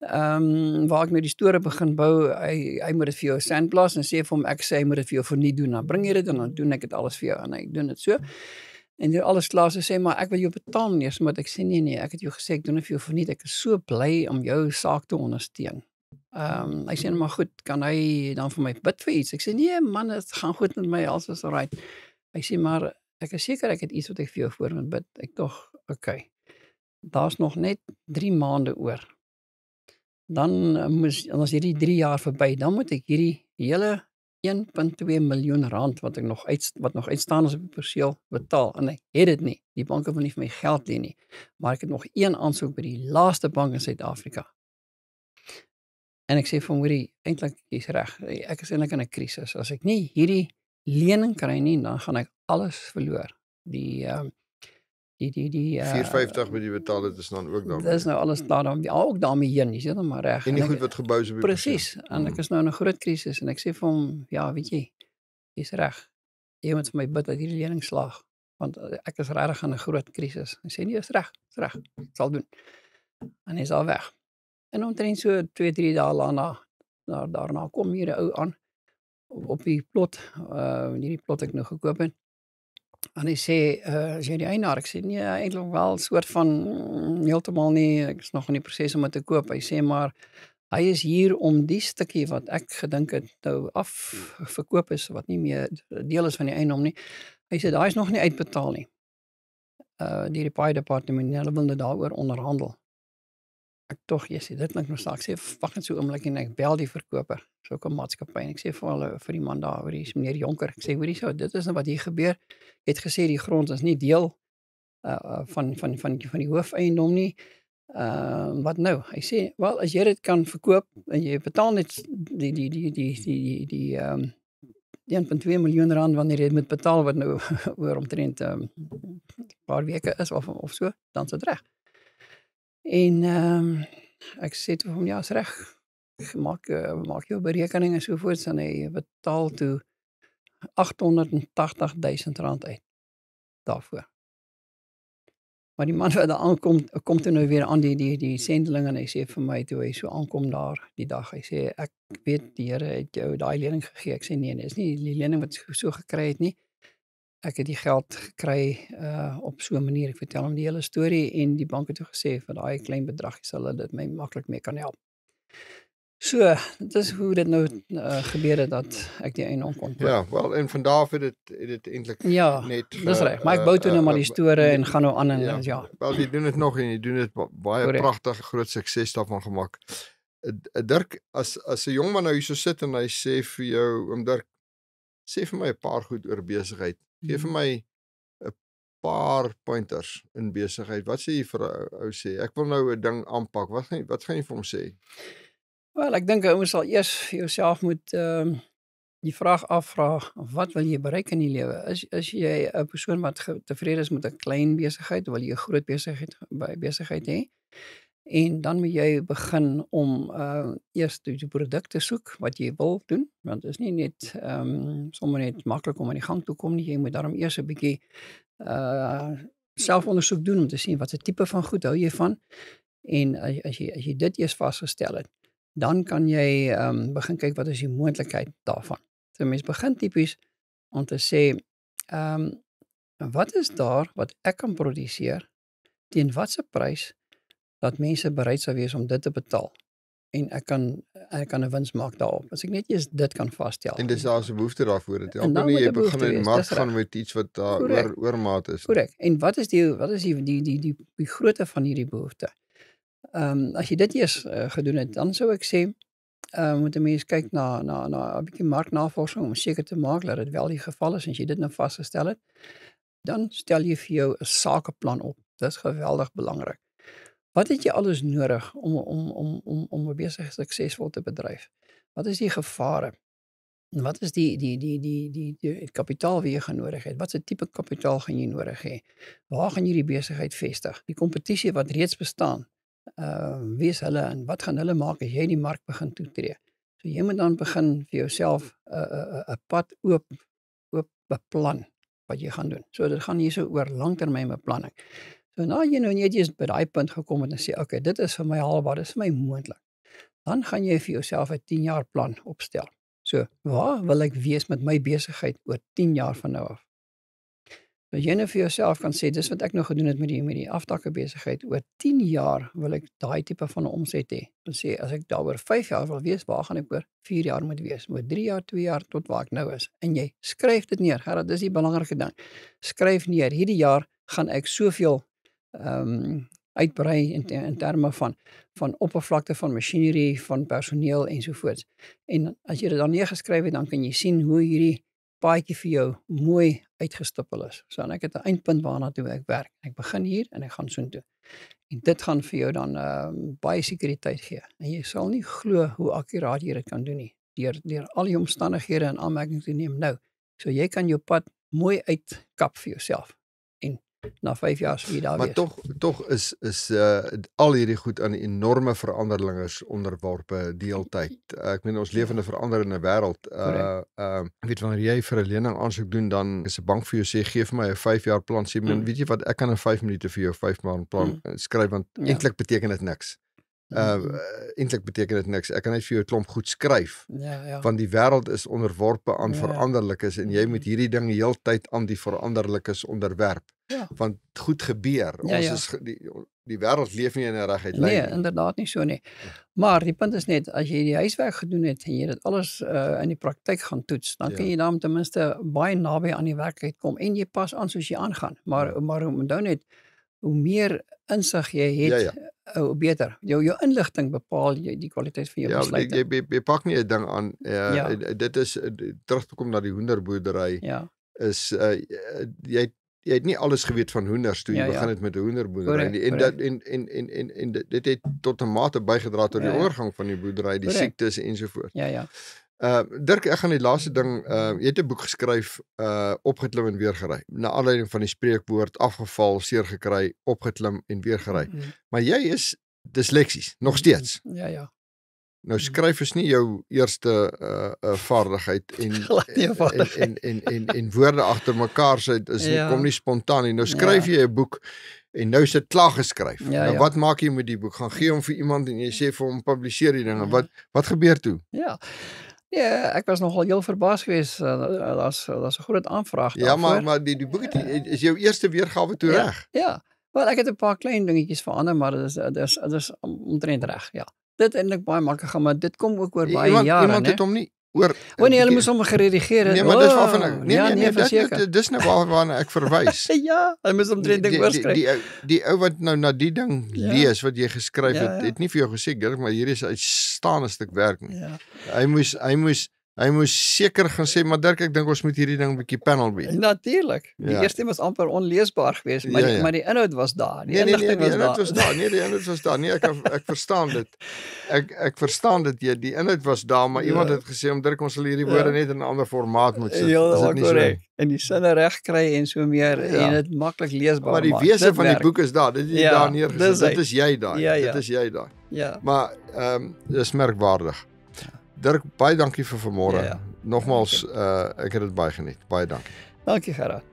Waar ek nou die store begin bou, hy moet dit vir jou sandblast en sê vir hom ek sê hy moet dit vir jou verniet doen. Dan bring jy dit en dan doen ek dit alles vir jou en hy doen dit so. En toe alles klaar sê maar ek wil jou betaal meneer, maar ek sê nee, ek het jou gesê ek doen dit vir jou verniet. Ek is so bly om jou saak te ondersteun. Hy sê maar goed, kan hy dan vir my bid vir iets? Ek sê nee man, dit gaan goed met my, alles is alright. Hy sê maar ek is seker ek het iets wat ek vir jou voor moet bid. Ek tog, okay. Daar's nog net 3 maande oor. Dan as hierdie 3 jaar verby, dan moet ek hierdie hele 1,2 miljoen rand wat nog uitstaan as op die perseel betaal. En ek het dit nie. Die banke wil nie vir my geld leen nie. Maar ek het nog een aansoek by die laaste bank in Suid-Afrika. En ek sê vir hom, hoorie, eintlik jy's reg. Ek is eintlik in 'n krisis. As ek nie hierdie lening kry nie, dan gaan ek alles verloor. Die 450 wat jy betaal het is dan ook daarmee. dis nou alles klaar dan ook daarmee heen. Jy sê dan maar reg. En die goed wat gebou is op die Presies. En ek is nou in 'n groot krisis en ek sê vir hom, ja, weet jy, jy's reg. Jy moet vir my bid dat hierdie lening slaag, want ek is regtig in 'n groot krisis. Hy sê nee, is reg, ek sal doen. En hy's al weg. En omtrent so 2-3 dae daarna kom hier 'n ou aan op die plot, hierdie plot ek nou gekoop het. En hy sê, is jy die eienaar? Ek sê nee, eintlik wel soort van heeltemal nie, ek is nog in die proses om dit te koop. Hy sê maar hy is hier om die stukkie wat ek gedink het nou verkoop is, wat nie meer deel is van die eiendom nie. Hy sê daai is nog nie uitbetaal nie. Die paai departement, hulle wil nou daaroor onderhandel. Ek tog, jy sê dit klink nou snaaks. Ek sê wag net so 'n oomblik en ek bel die verkoper, so 'n maatskappy en ek sê vir die man daar, hoorie, meneer Jonker, ek sê hoorie so, dit is nou wat hier gebeur. Jy het gesê die grond is nie deel van die hoofeiendom nie. Wat nou? Hy sê, wel as jy dit kan verkoop en jy betaal net die 1.2 miljoen rand wanneer jy dit moet betaal wat nou oor omtrent 'n paar weke is of so, dan is dit reg. En ek sê toe vir hom, ja, is reg. Maak jou berekening en sovoorts en hy betaal toe 880.000 rand uit daarvoor. Maar die man wat daar aankom, kom toe nou weer aan die sendeling en hy sê vir my toe hy so aankom daar die dag, hy sê ek weet die Here het jou daai lening gegee. Ek sê nee, dis nie die lening wat so gekry het nie. Ek het die geld gekry op so 'n manier. Ek vertel hom die hele storie en die bank het toe gesê vir daai klein bedrag sal hulle dit my maklik mee kan help. So, dit is hoe dit nou gebeur het dat ek die eiendom kon koop. Ja, wel en van daar af het dit eintlik Ja, net dis reg. Maar ek bou toe nou maar die store en gaan nou aan en ja. Wel, jy doen dit nog en jy doen dit baie Correct. pragtig groot sukses daarvan gemaak. Dirk, as 'n jong man nou hier so sit en hy sê vir jou, oom Dirk, sê vir my 'n paar goed oor besigheid. Gee vir my 'n paar pointers in besigheid. Wat sê jy vir 'n ou sê? Ek wil nou 'n ding aanpak. Wat gaan jy vir hom sê? Wel, ek dink 'n ou sal eers vir jouself moet die vraag afvra, wat wil jy bereik in die lewe? Is jy 'n persoon wat tevrede is met 'n klein besigheid, wil jy 'n groot besigheid hê? En dan moet jy begin om eers die produkte soek wat jy wil doen, want dit is nie net sommer net maklik om aan die gang toe kom nie. Jy moet daarom eers 'n bietjie selfondersoek doen om te sien wat se tipe van goed hou jy van. En as jy dit eers vasgestel het, dan kan jy begin kyk wat is die moontlikheid daarvan. So mens begin tipies om te sê, wat is daar wat ek kan produseer teen watse prys dat mense bereid sou wees om dit te betaal en ek kan 'n wins maak daarop. As ek net eers dit kan vasstel. En dis daar 'n behoefte daarvoor. Dit help En dan nie moet jy die behoefte begin in die wees, mark dis gaan reg. met iets wat daar Korrek. oormaat is. Korrek. En wat is die grootte van hierdie behoefte? As jy dit eers gedoen het, dan sou ek sê moet 'n mens kyk na 'n bietjie marknavorsing om seker te maak dat dit wel die geval is. As jy dit nou vasgestel het, dan stel jy vir jou 'n sakeplan op. Dis geweldig belangrik. Wat het jy alles nodig om 'n besigheid suksesvol te bedryf? Wat is die gevare? En wat is die kapitaal wat jy gaan nodig het? Wat se tipe kapitaal gaan jy nodig hê? Waar gaan jy die besigheid vestig? Die kompetisie wat reeds bestaan, wie is hulle en wat gaan hulle maak as jy die mark begin toetree? So jy moet dan begin vir jouself 'n pad oop beplan wat jy gaan doen. So dit gaan hierso oor langtermynbeplanning. So nou jy net eers by daai punt gekom het en sê, okay, dit is vir my haalbaar, dit is vir my moontlik. Dan gaan jy vir jouself 'n 10 jaar plan opstel. So, waar wil ek wees met my besigheid oor 10 jaar van nou af? So jy nou vir jouself kan sê, dis wat ek nou gedoen het met die aftakke besigheid, oor 10 jaar wil ek daai tipe van 'n omset hê. Dan sê, as ek daaroor 5 jaar wil wees, waar gaan ek oor 4 jaar moet wees? Oor 3 jaar, 2 jaar, tot waar ek nou is. En jy skryf dit neer, dit is die belangrike ding. Skryf neer, hierdie jaar gaan ek soveel uitbrei in terme van oppervlakte, van masjinerie, van personeel ensovoorts. En as jy dit dan neergeskryf het, dan kan jy sien hoe hierdie paadjie vir jou mooi uitgestippel is. So en ek het 'n eindpunt waarna toe ek werk. Ek begin hier en ek gaan soontoe. En dit gaan vir jou dan baie sekuriteit gee. En jy sal nie glo hoe akkuraat jy dit kan doen nie. Deur al die omstandighede in aanmerking te neem. Nou, so jy kan jou pad mooi uitkap vir jouself. En na 5 jaar sal jy daar Maar wees. tog is al hierdie goed aan enorme veranderlinge onderworpe deeltyd. Ek meen ons leef in 'n veranderende wêreld. Weet wanneer jy vir 'n lening aansoek doen, dan is 'n bank vir jou sê gee vir my 'n 5 jaar plan. Sê weet jy wat, ek kan in 5 minute vir jou 5 maand plan skryf, want eintlik beteken dit niks. Eintlik beteken dit niks. Ek kan net vir jou 'n klomp goed skryf. Ja. Want die wêreld is onderworpe aan veranderlikes en jy moet hierdie ding heeltyd aan die veranderlikes onderwerp. Ja. Want goed gebeur. Ons is die wêreld leef nie in 'n reguit lyn Nee, nie. inderdaad nie so nie. Maar die punt is net, as jy die huiswerk gedoen het en jy dit alles in die praktyk gaan toets, dan kan jy dan ten minste baie naby aan die werklikheid kom en jy pas aan soos jy aangaan. Maar onthou net, hoe meer insig jy het, hoe beter. Jou inligting bepaal die kwaliteit van jou besluite. Jy pak nie 'n ding aan. Dit is terug te kom na die hoenderboerdery. Is jy het nie alles geweet van hoenders toe jy begin het met 'n hoenderboerdery nie. En dit het tot 'n mate bygedra tot die ondergang van die boerdery, die siektes ensovoorts. Dirk, ek gaan die laaste ding, jy het 'n boek geskryf, opgeklim en weer gery. Na aanleiding van die spreekwoord afgeval, seer gekry, opgeklim en weer gery. Maar jy is disleksies, nog steeds. Ja. Nou skryf is nie jou eerste vaardigheid en woorde agter mekaar kom nie spontaan nie. Nou skryf jy 'n boek en nou is dit klaar geskryf. Nou wat maak jy met die boek? Gaan gee hom vir iemand en jy sê vir hom publiseer die ding. Wat gebeur toe? Ja, ek was nogal heel verbaas geweest. Daar's 'n groot aanvraag daarvoor. Ja, maar die boek is jou eerste weergawe toe reg? Ja. Wel, ek het 'n paar klein dingetjies verander, maar dit is omtrent reg, ja. Dit eintlik baie maklik gaan, maar dit kom ook oor baie jare, Iemand het hom nie oor nee, hulle moes hom geredigeer het. Nee, maar dis waarvan ek dis nou waarna ek verwys. Ja, hulle moes omtrent ding oorskryf. Die ou wat nou na die ding lees wat jy geskryf het nie vir jou gesê, Dirk, maar hier is 'n uitstaande stuk werk nie. Hy moes seker gaan sê, maar Dirk, ek dink ons moet hierdie ding 'n bietjie panel wees. Natuurlik. Die eerste was amper onleesbaar geweest, maar die inhoud was daar. Die inligting was daar. Die inhoud was daar. Nee, ek verstaan dit. Ek verstaan dit, die inhoud was daar, maar iemand het gesê om Dirk, ons sal hierdie woorde net in 'n ander formaat moet sit. Is dit nie so? En die sinne reg kry en so meer en dit maklik leesbaar maak. Maar die wese van die boek is daar. Dit is daar neergesit. Dit is jy daai. Dit is jy daai. Ja. Maar dis merkwaardig. Dirk, baie dankie vir vanmôre. Nogmaals, ek het dit baie geniet. Baie dankie. Dankie, Gerard.